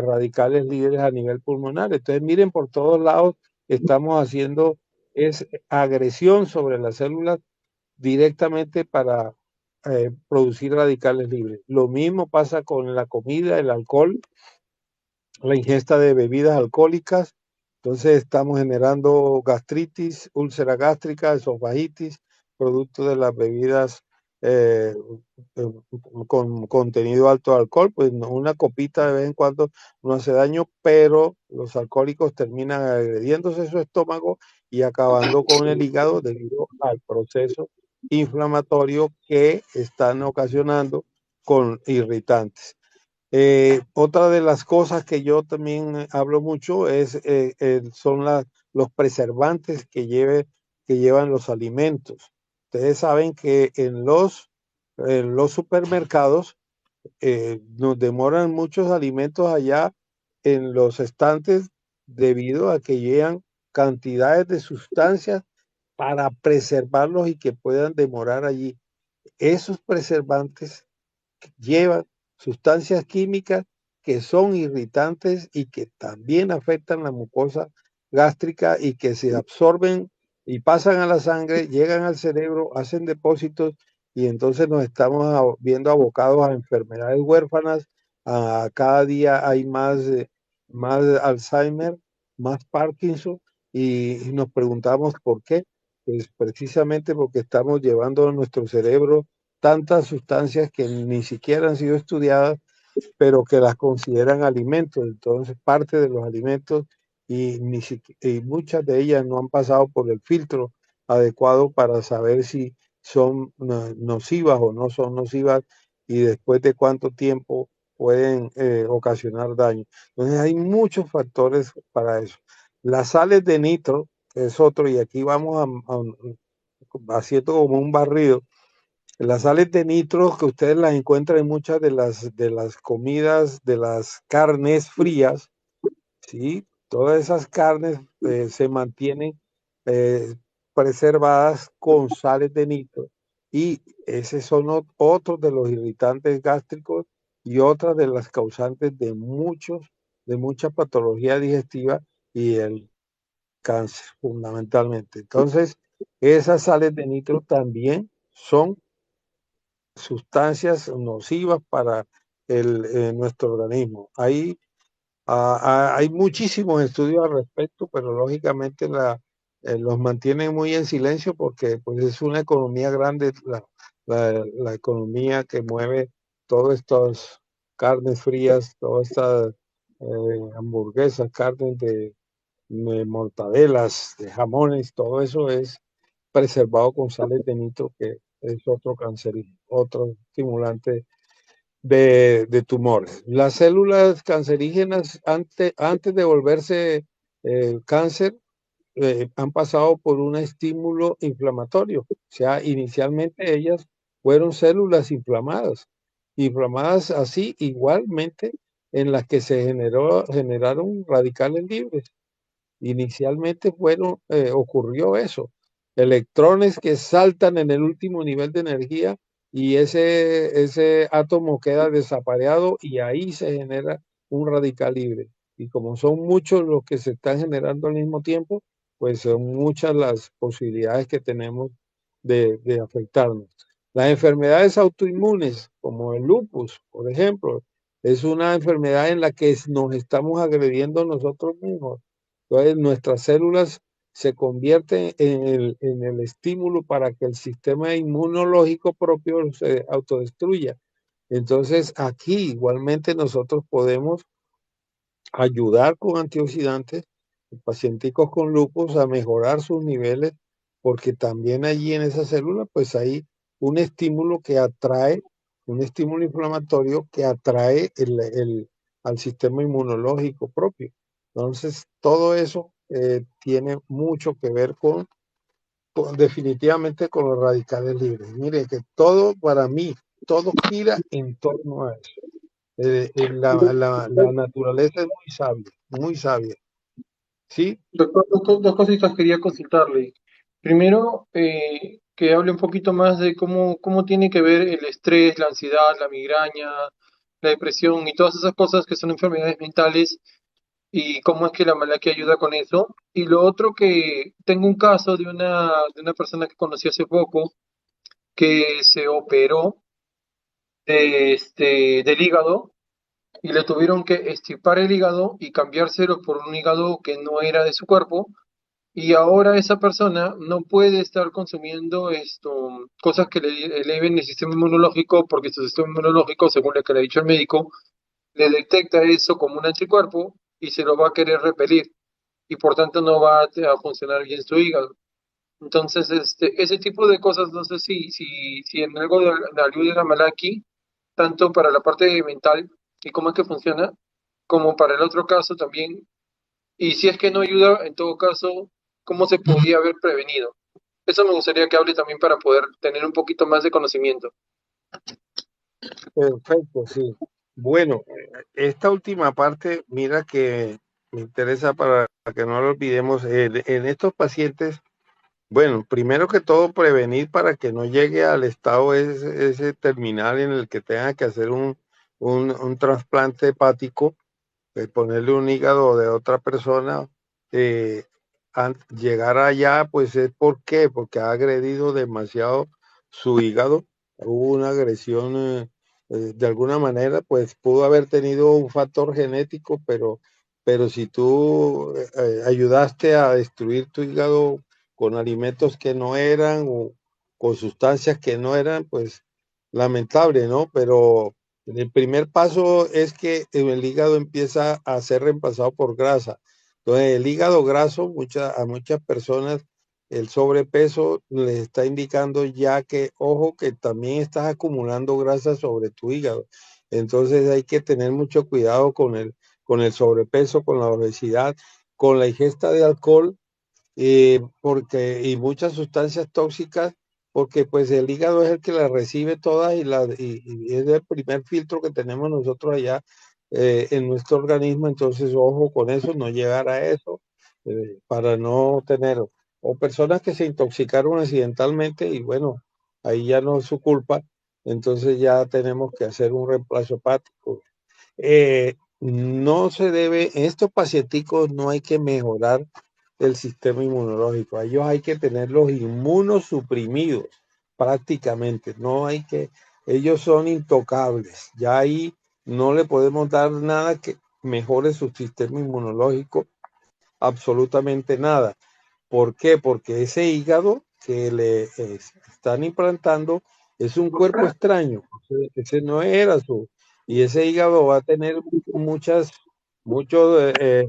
radicales libres a nivel pulmonar. Entonces, miren, por todos lados estamos haciendo es agresión sobre las células directamente para producir radicales libres. Lo mismo pasa con la comida, el alcohol, la ingesta de bebidas alcohólicas. Entonces estamos generando gastritis, úlcera gástrica, esofagitis, producto de las bebidas eh, eh, con contenido alto de alcohol. Pues una copita de vez en cuando no hace daño, pero los alcohólicos terminan agrediéndose su estómago y acabando con el hígado debido al proceso inflamatorio que están ocasionando con irritantes. Otra de las cosas que yo también hablo mucho son los preservantes que llevan los alimentos. Ustedes saben que en los supermercados nos demoran muchos alimentos allá en los estantes debido a que llevan cantidades de sustancias para preservarlos y que puedan demorar allí. Esos preservantes llevan sustancias químicas que son irritantes y que también afectan la mucosa gástrica y que se absorben y pasan a la sangre, llegan al cerebro, hacen depósitos y entonces nos estamos viendo abocados a enfermedades huérfanas. Cada día hay más Alzheimer, más Parkinson y nos preguntamos por qué. Pues precisamente porque estamos llevando a nuestro cerebro tantas sustancias que ni siquiera han sido estudiadas, pero que las consideran alimentos. Entonces, parte de los alimentos y muchas de ellas no han pasado por el filtro adecuado para saber si son nocivas o no son nocivas y después de cuánto tiempo pueden ocasionar daño. Entonces, hay muchos factores para eso. Las sales de nitro es otro, y aquí vamos haciendo como un barrido. Las sales de nitro que ustedes las encuentran en muchas de las comidas, de las carnes frías, ¿sí? Todas esas carnes se mantienen eh, preservadas con sales de nitro y esos son otros de los irritantes gástricos y otras de las causantes de muchas patologías digestivas y el cáncer fundamentalmente. Entonces, esas sales de nitro también son sustancias nocivas para nuestro organismo. Hay muchísimos estudios al respecto, pero lógicamente los mantienen muy en silencio porque pues, es una economía grande, la economía que mueve todas estas carnes frías, todas estas hamburguesas, carnes de mortadelas, de jamones, todo eso es preservado con sales de nitro, que es otro cancerígeno, otro estimulante de tumores. Las células cancerígenas, antes de volverse cáncer, han pasado por un estímulo inflamatorio. O sea, inicialmente ellas fueron células inflamadas así igualmente en las que generaron radicales libres. Inicialmente ocurrió eso. Electrones que saltan en el último nivel de energía y ese átomo queda desapareado y ahí se genera un radical libre. Y como son muchos los que se están generando al mismo tiempo, pues son muchas las posibilidades que tenemos de afectarnos. Las enfermedades autoinmunes, como el lupus, por ejemplo, es una enfermedad en la que nos estamos agrediendo nosotros mismos. Entonces, nuestras células se convierten en el estímulo para que el sistema inmunológico propio se autodestruya. Entonces, aquí igualmente nosotros podemos ayudar con antioxidantes pacientes con lupus a mejorar sus niveles, porque también allí en esa célula, pues hay un estímulo que atrae, un estímulo inflamatorio que atrae al sistema inmunológico propio. Entonces, todo eso tiene mucho que ver definitivamente con los radicales libres. Mire que todo para mí, todo gira en torno a eso. La naturaleza es muy sabia, muy sabia. Sí, Doctor, dos cositas quería consultarle. Primero, que hable un poquito más de cómo tiene que ver el estrés, la ansiedad, la migraña, la depresión y todas esas cosas que son enfermedades mentales y cómo es que la malaquia ayuda con eso. Y lo otro que tengo un caso de una persona que conocí hace poco que se operó del hígado y le tuvieron que extirpar el hígado y cambiárselo por un hígado que no era de su cuerpo. Y ahora esa persona no puede estar consumiendo cosas que le eleven el sistema inmunológico porque su sistema inmunológico, según lo que le ha dicho el médico, le detecta eso como un anticuerpo y se lo va a querer repelir y por tanto no va a funcionar bien su hígado. Entonces, ese tipo de cosas, no sé si en algo de ayuda a Malaki, tanto para la parte mental y cómo es que funciona, como para el otro caso también. Y si es que no ayuda, en todo caso, ¿cómo se podría haber prevenido? Eso me gustaría que hable también para poder tener un poquito más de conocimiento. perfecto, sí. Bueno, esta última parte, mira que me interesa para que no lo olvidemos. En estos pacientes, bueno, primero que todo, prevenir para que no llegue al estado ese terminal en el que tenga que hacer un trasplante hepático, ponerle un hígado de otra persona, eh, llegar allá, pues es ¿por qué? Porque ha agredido demasiado su hígado, hubo una agresión, de alguna manera, pues pudo haber tenido un factor genético, pero si tú ayudaste a destruir tu hígado con alimentos que no eran o con sustancias que no eran, pues lamentable, ¿no? Pero el primer paso es que el hígado empieza a ser reemplazado por grasa. Entonces, el hígado graso, a muchas personas, el sobrepeso les está indicando ya que, ojo, que también estás acumulando grasa sobre tu hígado. Entonces, hay que tener mucho cuidado con el sobrepeso, con la obesidad, con la ingesta de alcohol y muchas sustancias tóxicas, porque pues el hígado es el que las recibe todas y es el primer filtro que tenemos nosotros allá en nuestro organismo, entonces ojo con eso, no llegar a eso, para no tener, o personas que se intoxicaron accidentalmente y bueno, ahí ya no es su culpa, entonces ya tenemos que hacer un reemplazo hepático. No se debe, en estos pacienticos no hay que mejorar el sistema inmunológico, a ellos hay que tenerlos inmunosuprimidos prácticamente, no hay que, ellos son intocables, ya ahí no le podemos dar nada que mejore su sistema inmunológico, absolutamente nada. ¿Por qué? Porque ese hígado que le están implantando es un cuerpo extraño, ese no era su, y ese hígado va a tener muchos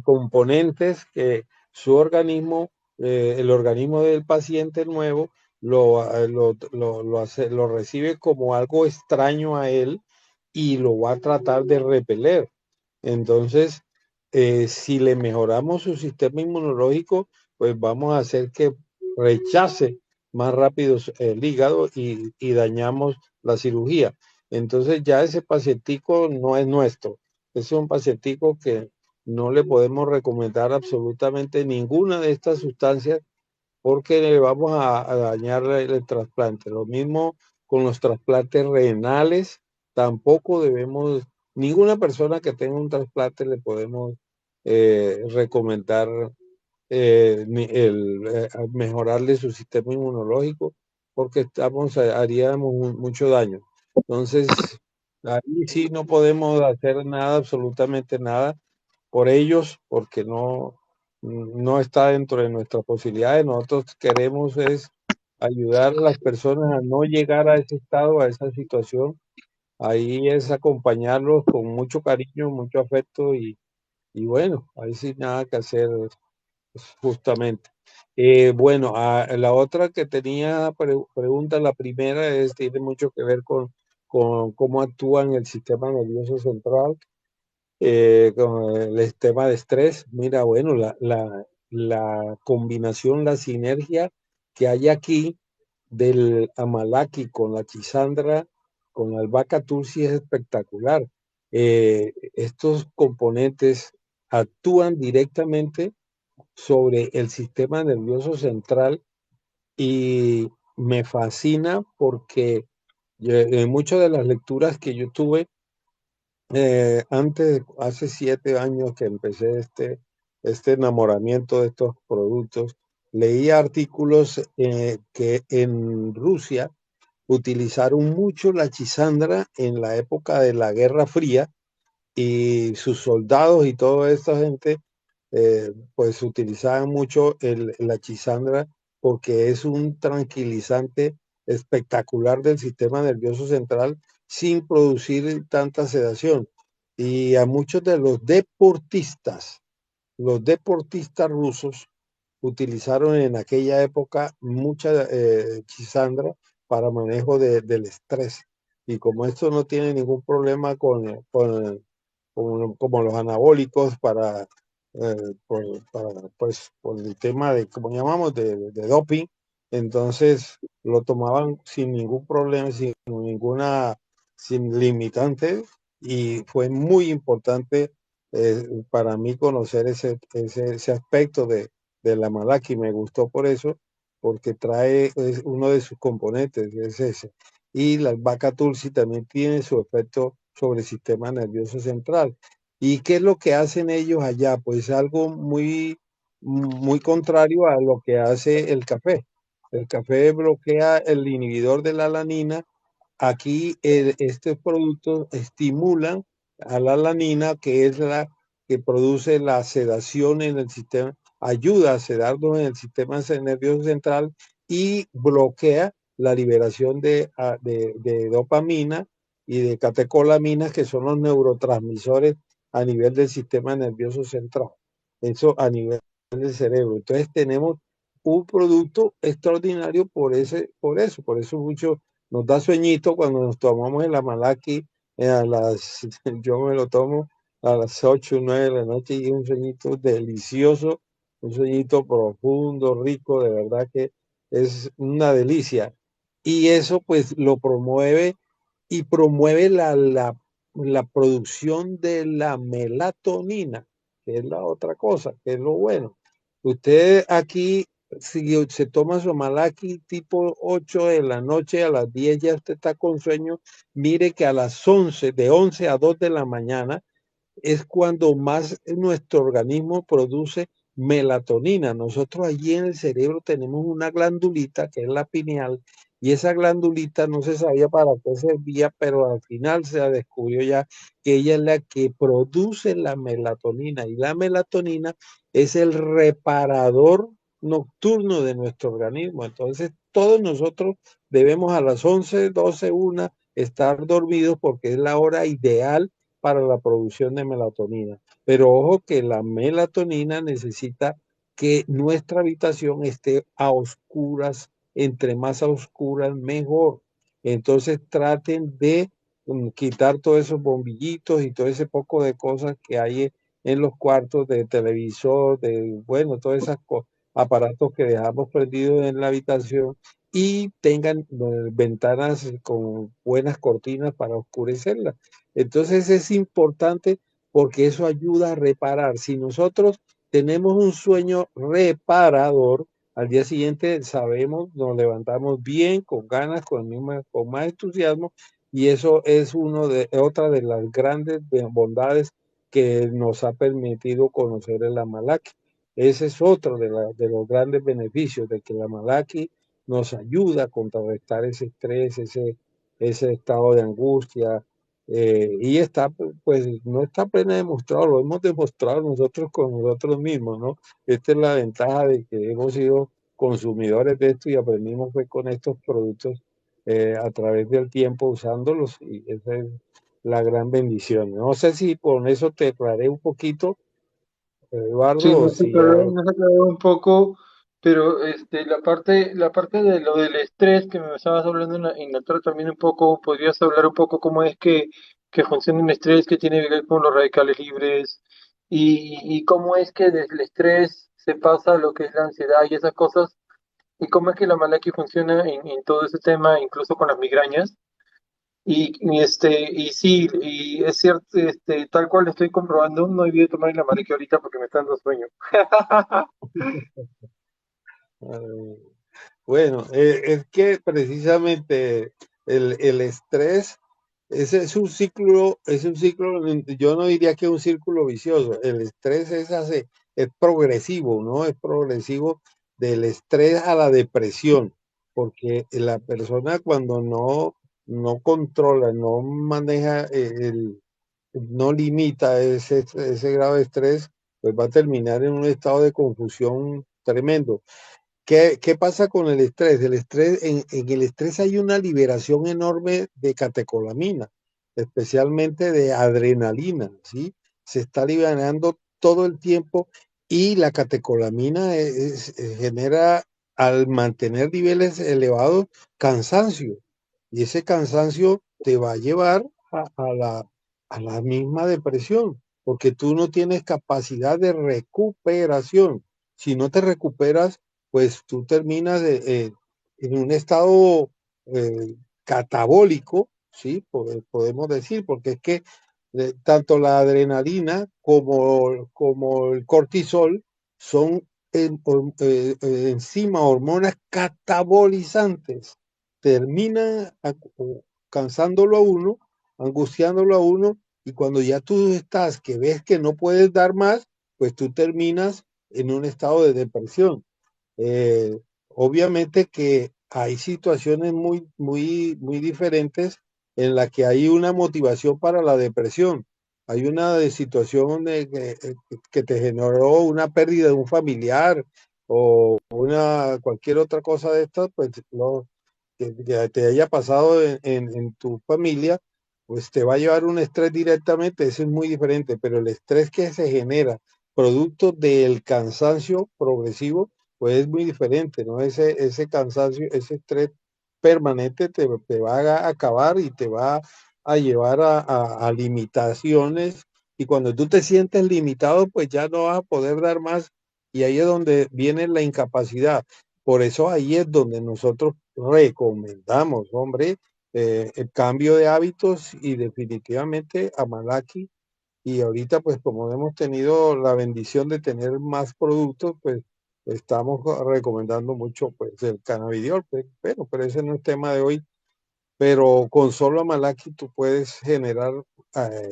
componentes que su organismo, el organismo del paciente nuevo, lo recibe como algo extraño a él y lo va a tratar de repeler. Entonces, si le mejoramos su sistema inmunológico, pues vamos a hacer que rechace más rápido el hígado y dañamos la cirugía. Entonces ya ese pacientico no es nuestro. Es un pacientico que no le podemos recomendar absolutamente ninguna de estas sustancias porque le vamos a dañar el trasplante. Lo mismo con los trasplantes renales, tampoco debemos, ninguna persona que tenga un trasplante le podemos recomendar mejorarle su sistema inmunológico porque haríamos mucho daño. Entonces, ahí sí no podemos hacer nada, absolutamente nada por ellos, porque no está dentro de nuestras posibilidades. Nosotros queremos es ayudar a las personas a no llegar a ese estado, a esa situación. Ahí es acompañarlos con mucho cariño, mucho afecto y bueno, ahí sí nada que hacer justamente. Bueno, la otra que tenía pregunta, la primera tiene mucho que ver con cómo actúa en el sistema nervioso central con el tema de estrés. Mira, bueno, la combinación, la sinergia que hay aquí del Amalaki con la Chisandra, con la albahaca tursi es espectacular. Estos componentes actúan directamente sobre el sistema nervioso central y me fascina porque en muchas de las lecturas que yo tuve antes, hace 7 años que empecé este enamoramiento de estos productos, leí artículos que en Rusia utilizaron mucho la chisandra en la época de la Guerra Fría y sus soldados y toda esta gente pues utilizaban mucho la chisandra porque es un tranquilizante espectacular del sistema nervioso central sin producir tanta sedación. Y a muchos de los deportistas rusos utilizaron en aquella época mucha chisandra para manejo del estrés. Y como esto no tiene ningún problema como los anabólicos pues, por el tema de, como llamamos, de doping, entonces lo tomaban sin ningún problema, sin limitante, y fue muy importante para mí conocer ese aspecto de la Malaki. Me gustó por eso, porque trae uno de sus componentes, es ese. Y la albahaca tulsi también tiene su efecto sobre el sistema nervioso central. ¿Y qué es lo que hacen ellos allá? Pues algo muy contrario a lo que hace el café. El café bloquea el inhibidor de la alanina. Aquí estos productos estimulan a la alanina, que es la que produce la sedación en el sistema, ayuda a sedarnos en el sistema nervioso central y bloquea la liberación de dopamina y de catecolaminas, que son los neurotransmisores a nivel del sistema nervioso central. Eso a nivel del cerebro. Entonces tenemos un producto extraordinario por eso mucho nos da sueñito cuando nos tomamos el Amalaki yo me lo tomo a las 8 o 9 de la noche y es un sueñito delicioso, un sueñito profundo, rico, de verdad que es una delicia. Y eso pues lo promueve y promueve la producción de la melatonina, que es la otra cosa, que es lo bueno. Usted aquí, si se toma su malaki tipo 8 de la noche, a las 10 ya usted está con sueño, mire que a las 11 de 11 a 2 de la mañana, es cuando más nuestro organismo produce melatonina. Nosotros allí en el cerebro tenemos una glandulita que es la pineal, y esa glandulita no se sabía para qué servía, pero al final se descubrió ya que ella es la que produce la melatonina, y la melatonina es el reparador nocturno de nuestro organismo. Entonces todos nosotros debemos a las 11, 12, 1 estar dormidos, porque es la hora ideal para la producción de melatonina. Pero ojo que la melatonina necesita que nuestra habitación esté a oscuras, entre más a oscuras mejor. Entonces traten de quitar todos esos bombillitos y todo ese poco de cosas que hay en los cuartos, de televisor, bueno, todos esos aparatos que dejamos prendidos en la habitación, y tengan ventanas con buenas cortinas para oscurecerlas. Entonces es importante porque eso ayuda a reparar. Si nosotros tenemos un sueño reparador, al día siguiente sabemos, nos levantamos bien, con ganas, con más entusiasmo, y eso es otra de las grandes bondades que nos ha permitido conocer el Amalaki. Ese es otro de los grandes beneficios de que el Amalaki nos ayuda a contrarrestar ese estrés, ese estado de angustia, y pues no está plena demostrado, lo hemos demostrado nosotros con nosotros mismos, ¿no? Esta es la ventaja de que hemos sido consumidores de esto y aprendimos fue con estos productos a través del tiempo usándolos, y esa es la gran bendición. No sé si con eso te aclaré un poquito, Sí, Eduardo, o si ya... nos aclaró un poco, pero la parte de lo del estrés que me estabas hablando en la otra también un poco, podrías hablar un poco cómo es que funciona el estrés, que tiene que ver con los radicales libres y cómo es que desde el estrés se pasa a lo que es la ansiedad y esas cosas, y cómo es que la Malaki funciona en todo ese tema, incluso con las migrañas. Y sí, y es cierto, tal cual estoy comprobando, no he debido tomar la marique ahorita porque me está dando sueño. Ah, bueno, es que precisamente el estrés, ese es un ciclo, yo no diría que es un círculo vicioso, el estrés es progresivo, ¿no? Es progresivo del estrés a la depresión, porque la persona cuando no controla, no maneja no limita ese grado de estrés, pues va a terminar en un estado de confusión tremendo. ¿Qué pasa con el estrés? En el estrés hay una liberación enorme de catecolamina, especialmente de adrenalina, ¿sí? Se está liberando todo el tiempo y la catecolamina genera, al mantener niveles elevados, cansancio. Y ese cansancio te va a llevar a la misma depresión, porque tú no tienes capacidad de recuperación. Si no te recuperas, pues tú terminas en un estado catabólico, ¿sí? Podemos decir, porque es que tanto la adrenalina como el cortisol son encima hormonas catabolizantes. Terminan cansándolo a uno, angustiándolo a uno, y cuando ya tú estás, que ves que no puedes dar más, pues tú terminas en un estado de depresión. Eh, Obviamente que hay situaciones muy diferentes en las que hay una motivación para la depresión. Hay una situación que te generó una pérdida de un familiar o cualquier otra cosa de estas, pues que te haya pasado en tu familia, pues te va a llevar un estrés directamente, eso es muy diferente, pero el estrés que se genera producto del cansancio progresivo, pues es muy diferente, ¿no? Ese cansancio, ese estrés permanente te va a acabar y te va a llevar a limitaciones. Y cuando tú te sientes limitado, pues ya no vas a poder dar más. Y ahí es donde viene la incapacidad. Por eso ahí es donde nosotros recomendamos, hombre, el cambio de hábitos y definitivamente a Malaki. Y ahorita, pues como hemos tenido la bendición de tener más productos, pues estamos recomendando mucho pues el cannabidiol, pero ese no es tema de hoy. Pero con solo Amalaki tú puedes generar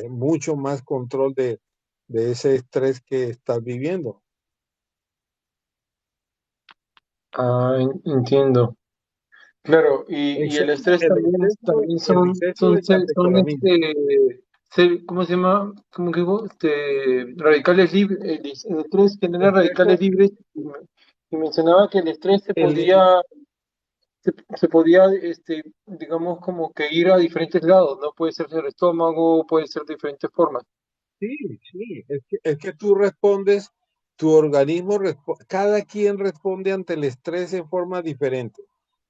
mucho más control de ese estrés que estás viviendo. Ah, entiendo. Claro, y el estrés también, también El exceso de son catecolamina. ¿cómo se llama? ¿Cómo que digo? Radicales libres, el estrés genera radicales Exceso, libres y mencionaba que el estrés el, se podía, digamos, como que ir a diferentes lados, ¿no? Puede ser del estómago, puede ser de diferentes formas. Sí, sí, es que tú respondes, tu organismo, cada quien responde ante el estrés en forma diferente.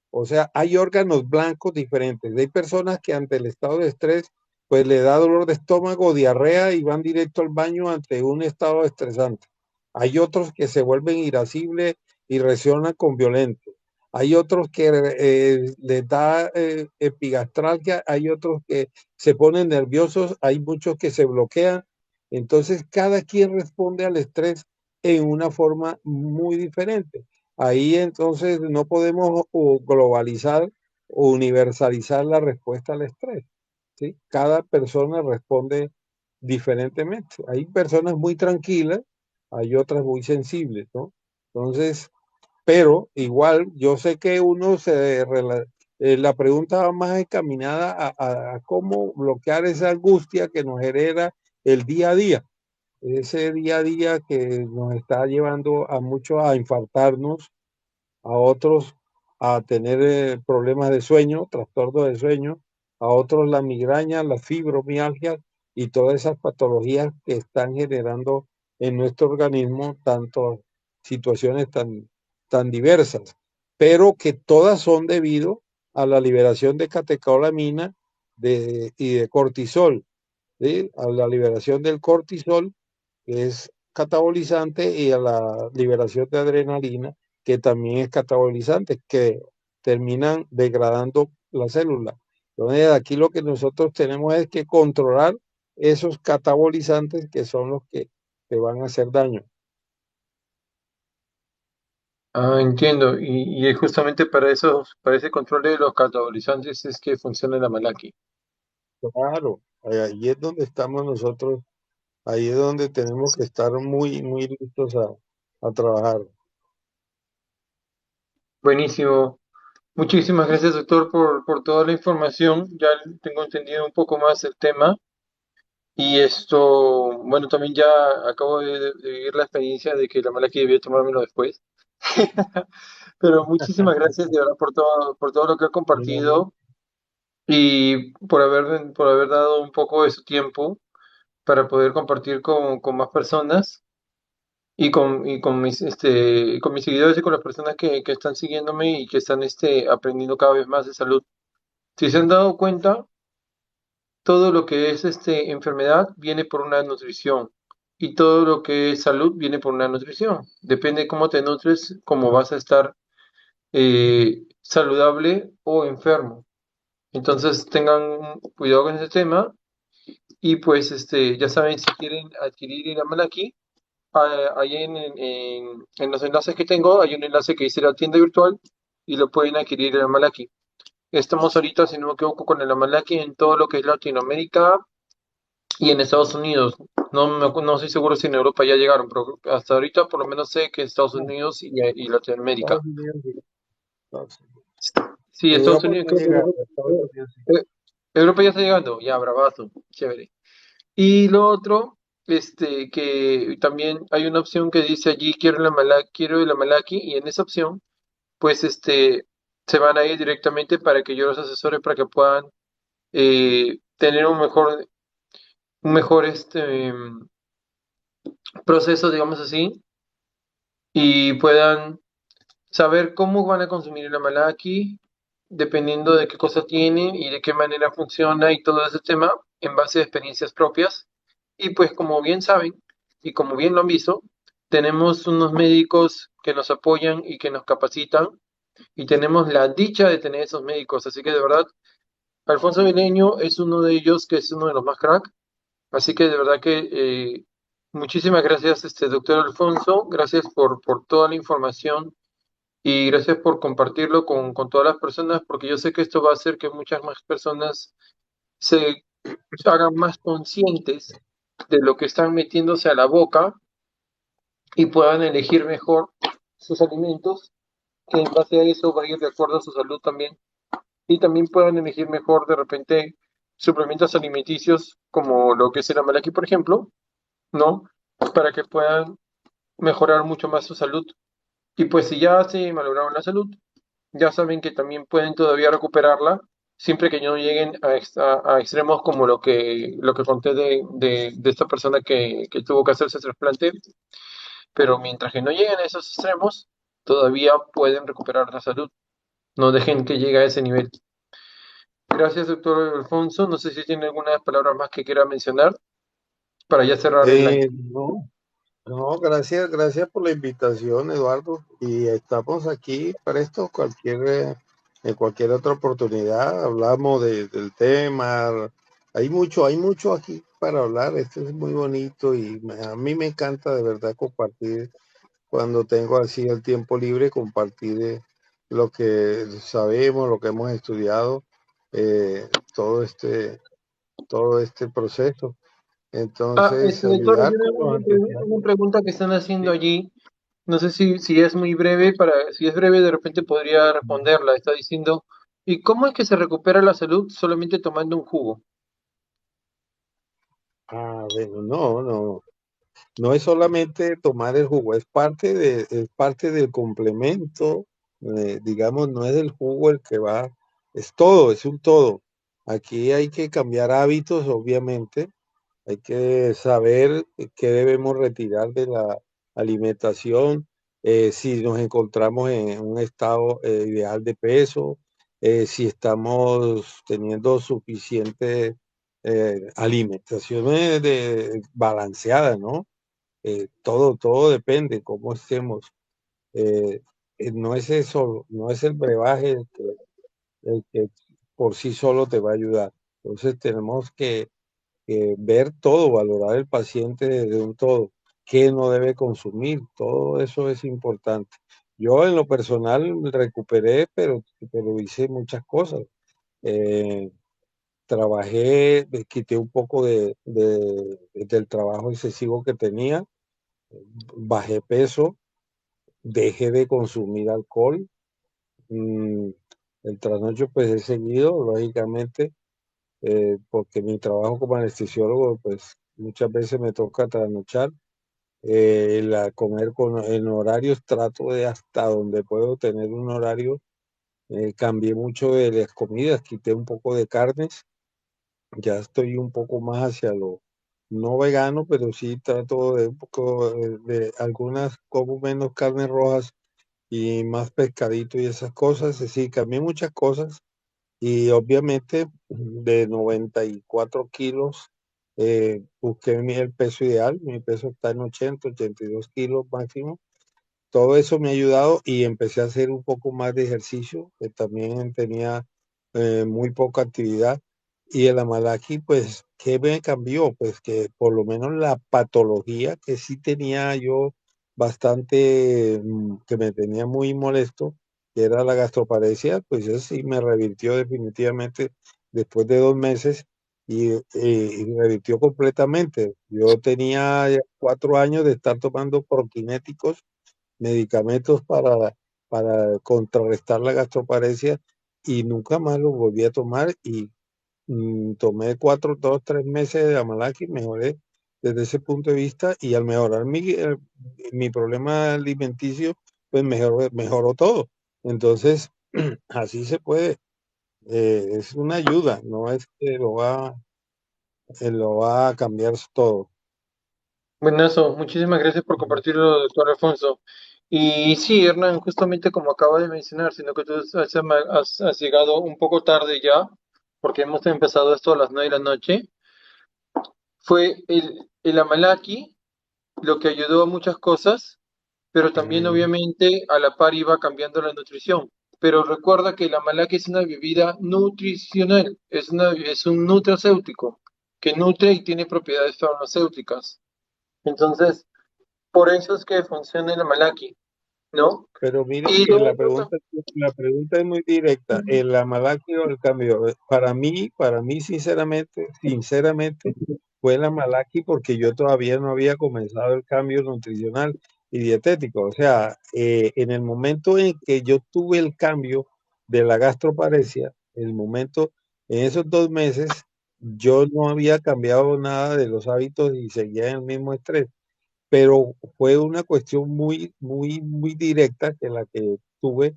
O sea, hay órganos blancos diferentes. Hay personas que ante el estado de estrés, pues le da dolor de estómago, diarrea y van directo al baño ante un estado estresante. Hay otros que se vuelven irascibles y reaccionan con violencia. Hay otros que les da epigastralgia, hay otros que se ponen nerviosos, hay muchos que se bloquean. Entonces, cada quien responde al estrés en una forma muy diferente. Ahí entonces no podemos globalizar o universalizar la respuesta al estrés, ¿sí? Cada persona responde diferentemente. Hay personas muy tranquilas, hay otras muy sensibles, ¿no? Entonces, pero igual yo sé que la pregunta va más encaminada a cómo bloquear esa angustia que nos genera el día a día, ese día a día que nos está llevando a muchos a infartarnos, a otros a tener problemas de sueño, trastornos de sueño, a otros la migraña, la fibromialgia y todas esas patologías que están generando en nuestro organismo tantas situaciones tan diversas, pero que todas son debido a la liberación de catecolamina y de cortisol, ¿sí? A la liberación del cortisol, que es catabolizante, y a la liberación de adrenalina, que también es catabolizante, que terminan degradando la célula. Entonces, aquí lo que nosotros tenemos es que controlar esos catabolizantes que son los que te van a hacer daño. Ah, entiendo. Y es justamente para eso, para ese control de los catabolizantes es que funciona la Malaki. Claro, ahí es donde estamos nosotros, ahí es donde tenemos que estar muy, muy listos a trabajar. Buenísimo. Muchísimas gracias, doctor, por toda la información. Ya tengo entendido un poco más el tema. Y esto, bueno, también ya acabo de vivir la experiencia de que la Malaki debía tomármelo después. Pero muchísimas gracias de verdad por todo lo que ha No, compartido y por haber dado un poco de su tiempo para poder compartir con más personas con mis seguidores y con las personas que están siguiéndome y que están aprendiendo cada vez más de salud. Si se han dado cuenta, todo lo que es enfermedad viene por una nutrición y todo lo que es salud viene por una nutrición. Depende de cómo te nutres, cómo vas a estar saludable o enfermo. Entonces tengan cuidado con ese tema y pues ya saben si quieren adquirir el Amalaki, ahí en los enlaces que tengo hay un enlace que dice la tienda virtual y lo pueden adquirir el Amalaki. Estamos ahorita, si no me equivoco, con el Amalaki en todo lo que es Latinoamérica y en Estados Unidos. No estoy seguro si en Europa ya llegaron, pero hasta ahorita por lo menos sé que Estados no, Unidos y Latinoamérica. Estados Unidos, sí, Estados Unidos. Sí, Estados Europa Unidos, está creo que llegando, Estados Unidos sí. Europa ya está llegando, ya, bravazo, chévere. Y lo otro, que también hay una opción que dice allí, quiero el Amalaki, y en esa opción, pues, se van a ir directamente para que yo los asesore para que puedan tener un mejor, proceso, digamos así, y puedan saber cómo van a consumir el Amalaki, dependiendo de qué cosa tienen y de qué manera funciona y todo ese tema, en base a experiencias propias. Y pues como bien saben y como bien lo han visto, tenemos unos médicos que nos apoyan y que nos capacitan y tenemos la dicha de tener esos médicos. Así que de verdad, Alfonso Vileño es uno de ellos que es uno de los más crack. Así que de verdad que muchísimas gracias, doctor Alfonso. Gracias por toda la información y gracias por compartirlo con todas las personas, porque yo sé que esto va a hacer que muchas más personas se hagan más conscientes de lo que están metiéndose a la boca y puedan elegir mejor sus alimentos, que en base a eso va a ir de acuerdo a su salud también. Y también puedan elegir mejor de repente suplementos alimenticios como lo que es el Amalaki, por ejemplo, ¿no? Para que puedan mejorar mucho más su salud. Y pues si ya se malograron la salud, ya saben que también pueden todavía recuperarla, siempre que no lleguen a extremos como lo que conté de esta persona que tuvo que hacerse trasplante, pero mientras que no lleguen a esos extremos, todavía pueden recuperar la salud. No dejen que llegue a ese nivel. Gracias, doctor Alfonso. No sé si tiene algunas palabras más que quiera mencionar para ya cerrar el live. No, no, gracias, gracias por la invitación, Eduardo. Y estamos aquí presto en cualquier otra oportunidad. Hablamos del tema. Hay mucho aquí para hablar. Esto es muy bonito y a mí me encanta de verdad compartir cuando tengo así el tiempo libre, compartir lo que sabemos, lo que hemos estudiado, eh, todo todo este proceso. Ah, Entonces, doctor, hay ayudar con los una antecedentes. pregunta que están haciendo Sí. allí. No sé si es muy breve, si es breve, de repente podría responderla. Está diciendo, ¿y cómo es que se recupera la salud solamente tomando un jugo? Ah, bueno, no es solamente tomar el jugo, es parte del complemento, digamos, no es el jugo el que va, es todo, es un todo. Aquí hay que cambiar hábitos, obviamente, hay que saber qué debemos retirar de la alimentación, si nos encontramos en un estado ideal de peso, si estamos teniendo suficiente alimentación balanceada, ¿no? Todo depende cómo estemos. No es eso, no es el brebaje el que por sí solo te va a ayudar. Entonces tenemos que ver todo, valorar el paciente desde un todo, qué no debe consumir, todo eso es importante. Yo en lo personal me recuperé, pero hice muchas cosas. Eh, Trabajé, quité un poco del trabajo excesivo que tenía, bajé peso, dejé de consumir alcohol. mm, el trasnocho pues he seguido, lógicamente, porque mi trabajo como anestesiólogo pues muchas veces me toca trasnochar. Comer en horarios, trato de hasta donde puedo tener un horario. Cambié mucho de las comidas, quité un poco de carnes, ya estoy un poco más hacia lo no vegano, pero sí trato de un poco de algunas, como menos carnes rojas y más pescadito y esas cosas. Es decir, cambié muchas cosas y obviamente de 94 kilos busqué el peso ideal. Mi peso está en 82 kilos máximo. Todo eso me ha ayudado y empecé a hacer un poco más de ejercicio, que también tenía muy poca actividad. Y el Amalaki, pues, ¿qué me cambió? Pues que por lo menos la patología que sí tenía yo bastante, que me tenía muy molesto, que era la gastroparesia, pues eso sí me revirtió definitivamente después de 2 meses y revirtió completamente. Yo tenía ya 4 años de estar tomando proquinéticos, medicamentos para contrarrestar la gastroparesia y nunca más los volví a tomar y tomé 2, 3 meses de Amalaki y mejoré desde ese punto de vista y al mejorar mi problema alimenticio, pues mejoró todo. Entonces, así se puede. Es una ayuda, no es que lo va a cambiar todo. Bueno, eso, muchísimas gracias por compartirlo, doctor Alfonso. Y sí, Hernán, justamente como acaba de mencionar, sino que tú has llegado un poco tarde ya, porque hemos empezado esto a las 9 de la noche, fue el Amalaki lo que ayudó a muchas cosas, pero también Mm, obviamente a la par iba cambiando la nutrición. Pero recuerda que el Amalaki es una bebida nutricional, es un nutracéutico que nutre y tiene propiedades farmacéuticas. Entonces, por eso es que funciona el Amalaki, ¿no? Pero mire Y que lo otro la pregunta es muy directa. El Amalaki o el cambio, para mí, sinceramente, fue el Amalaki porque yo todavía no había comenzado el cambio nutricional y dietético. O sea, en el momento en que yo tuve el cambio de la gastroparesia, en esos 2 meses, yo no había cambiado nada de los hábitos y seguía en el mismo estrés, pero fue una cuestión muy, muy, muy directa que la que tuve.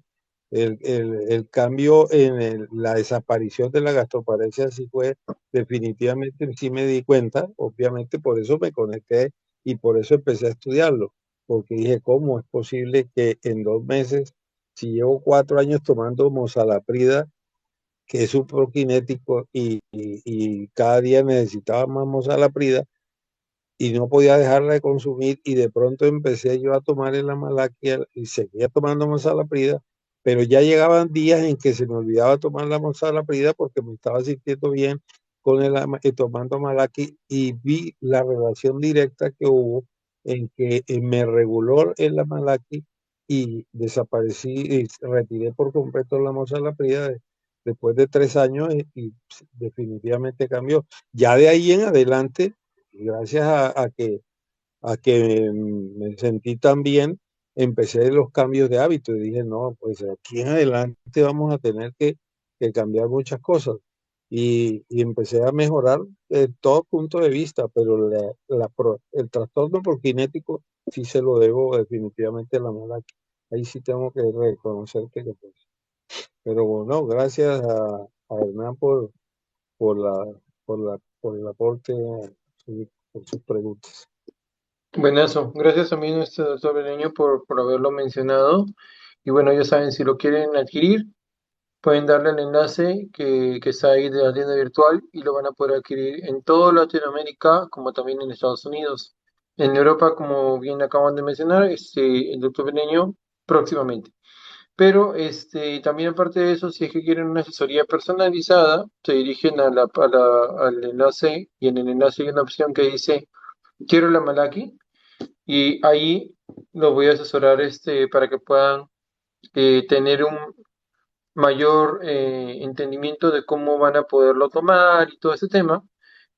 El cambio en la desaparición de la gastroparesia sí fue definitivamente, sí me di cuenta, obviamente por eso me conecté y por eso empecé a estudiarlo, porque dije, ¿cómo es posible que en 2 meses, si llevo 4 años tomando mozalaprida, que es un prokinético y cada día necesitaba más mozalaprida, y no podía dejarla de consumir y de pronto empecé yo a tomar el Amalaquia y seguía tomando Prida, pero ya llegaban días en que se me olvidaba tomar la Prida porque me estaba sintiendo bien tomando Amalaki y vi la relación directa que hubo en que me reguló el Amalaki y desaparecí y retiré por completo la Prida después de 3 años definitivamente cambió. Ya de ahí en adelante, gracias a que me sentí tan bien, empecé los cambios de hábito y dije, no, pues aquí en adelante vamos a tener que cambiar muchas cosas. Y empecé a mejorar de todo punto de vista, pero el trastorno por kinético sí se lo debo definitivamente a la mala. Ahí sí tengo que reconocer que lo pues. Pero bueno, gracias a Hernán por el aporte y por sus preguntas. bueno, eso. Gracias también a este doctor Beleño por haberlo mencionado. Y bueno, ya saben, si lo quieren adquirir, pueden darle el enlace que está ahí de la tienda virtual y lo van a poder adquirir en toda Latinoamérica, como también en Estados Unidos. En Europa, como bien acaban de mencionar, el doctor Beleño próximamente. Pero también aparte de eso, si es que quieren una asesoría personalizada, se dirigen al enlace y en el enlace hay una opción que dice quiero la Malaki y ahí los voy a asesorar para que puedan tener un mayor entendimiento de cómo van a poderlo tomar y todo ese tema.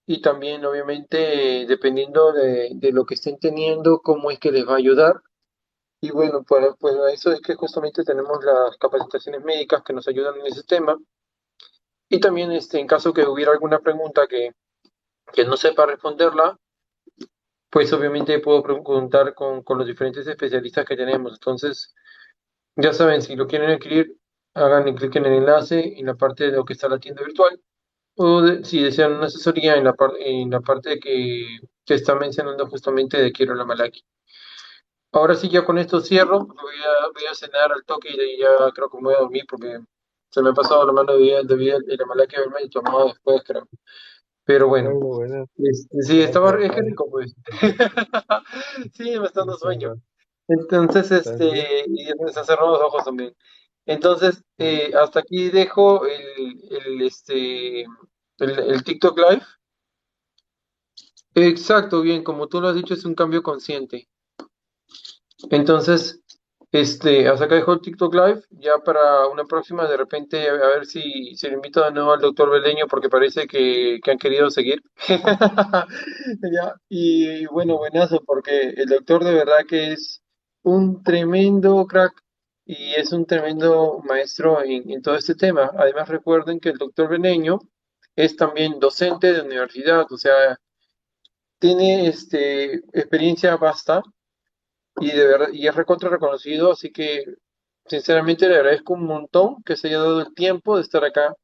Y también, obviamente, dependiendo de lo que estén teniendo, cómo es que les va a ayudar. Y bueno, pues a eso es que justamente tenemos las capacitaciones médicas que nos ayudan en ese tema. Y también, en caso que hubiera alguna pregunta que no sepa responderla, pues obviamente puedo preguntar con los diferentes especialistas que tenemos. Entonces, ya saben, si lo quieren adquirir, hagan clic en el enlace en la parte de lo que está la tienda virtual. Si desean una asesoría en la parte que está mencionando justamente de Quiero la Malaki. Ahora sí, ya con esto cierro. Voy a cenar al toque y de ahí ya creo que me voy a dormir porque se me ha pasado la mano de la Malaki haberme tomado después, creo. Pero bueno, Bueno, bueno, sí, gracias, es que Juan. rico, pues. Sí, me están dando Muchas sueño. gracias. Entonces, También. y se cerró los ojos también. Entonces, hasta aquí dejo el TikTok Live. Exacto, bien, como tú lo has dicho, es un cambio consciente. Entonces, hasta acá dejo el TikTok Live, ya para una próxima, de repente, a ver si le invito de nuevo al doctor Beleño, porque parece que han querido seguir. Ya, y bueno, buenazo, porque el doctor de verdad que es un tremendo crack y es un tremendo maestro en todo este tema. Además, recuerden que el doctor Beleño es también docente de universidad, o sea, tiene experiencia vasta y de verdad, y es recontra reconocido, así que sinceramente le agradezco un montón que se haya dado el tiempo de estar acá,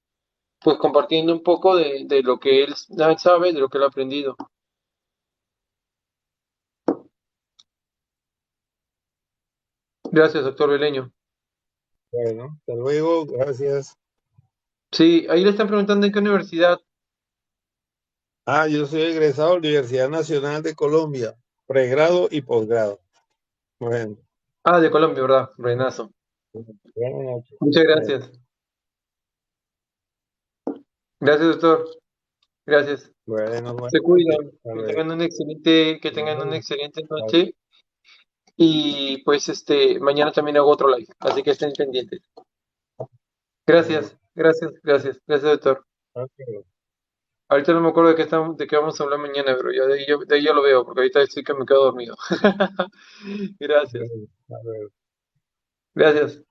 pues compartiendo un poco de lo que él sabe, de lo que él ha aprendido. Gracias, doctor Beleño. Bueno, hasta luego, gracias. Sí, ahí le están preguntando en qué universidad. Ah, yo soy egresado de la Universidad Nacional de Colombia, pregrado y posgrado. Bueno, Ah, de Colombia, ¿verdad? Renazo. buenas noches. Muchas Bueno, gracias. Gracias, doctor. Gracias. buenas Se noches. cuidan. Hasta Que luego. tengan que tengan una Bueno, excelente hasta noche. Y pues mañana también hago otro live, así que estén pendientes. luego. Gracias, gracias, gracias, gracias, doctor. Ok. Ahorita no me acuerdo de qué vamos a hablar mañana, pero ya de ahí ya lo veo, porque ahorita sí que me quedo dormido. Gracias, Bueno, hasta luego. gracias.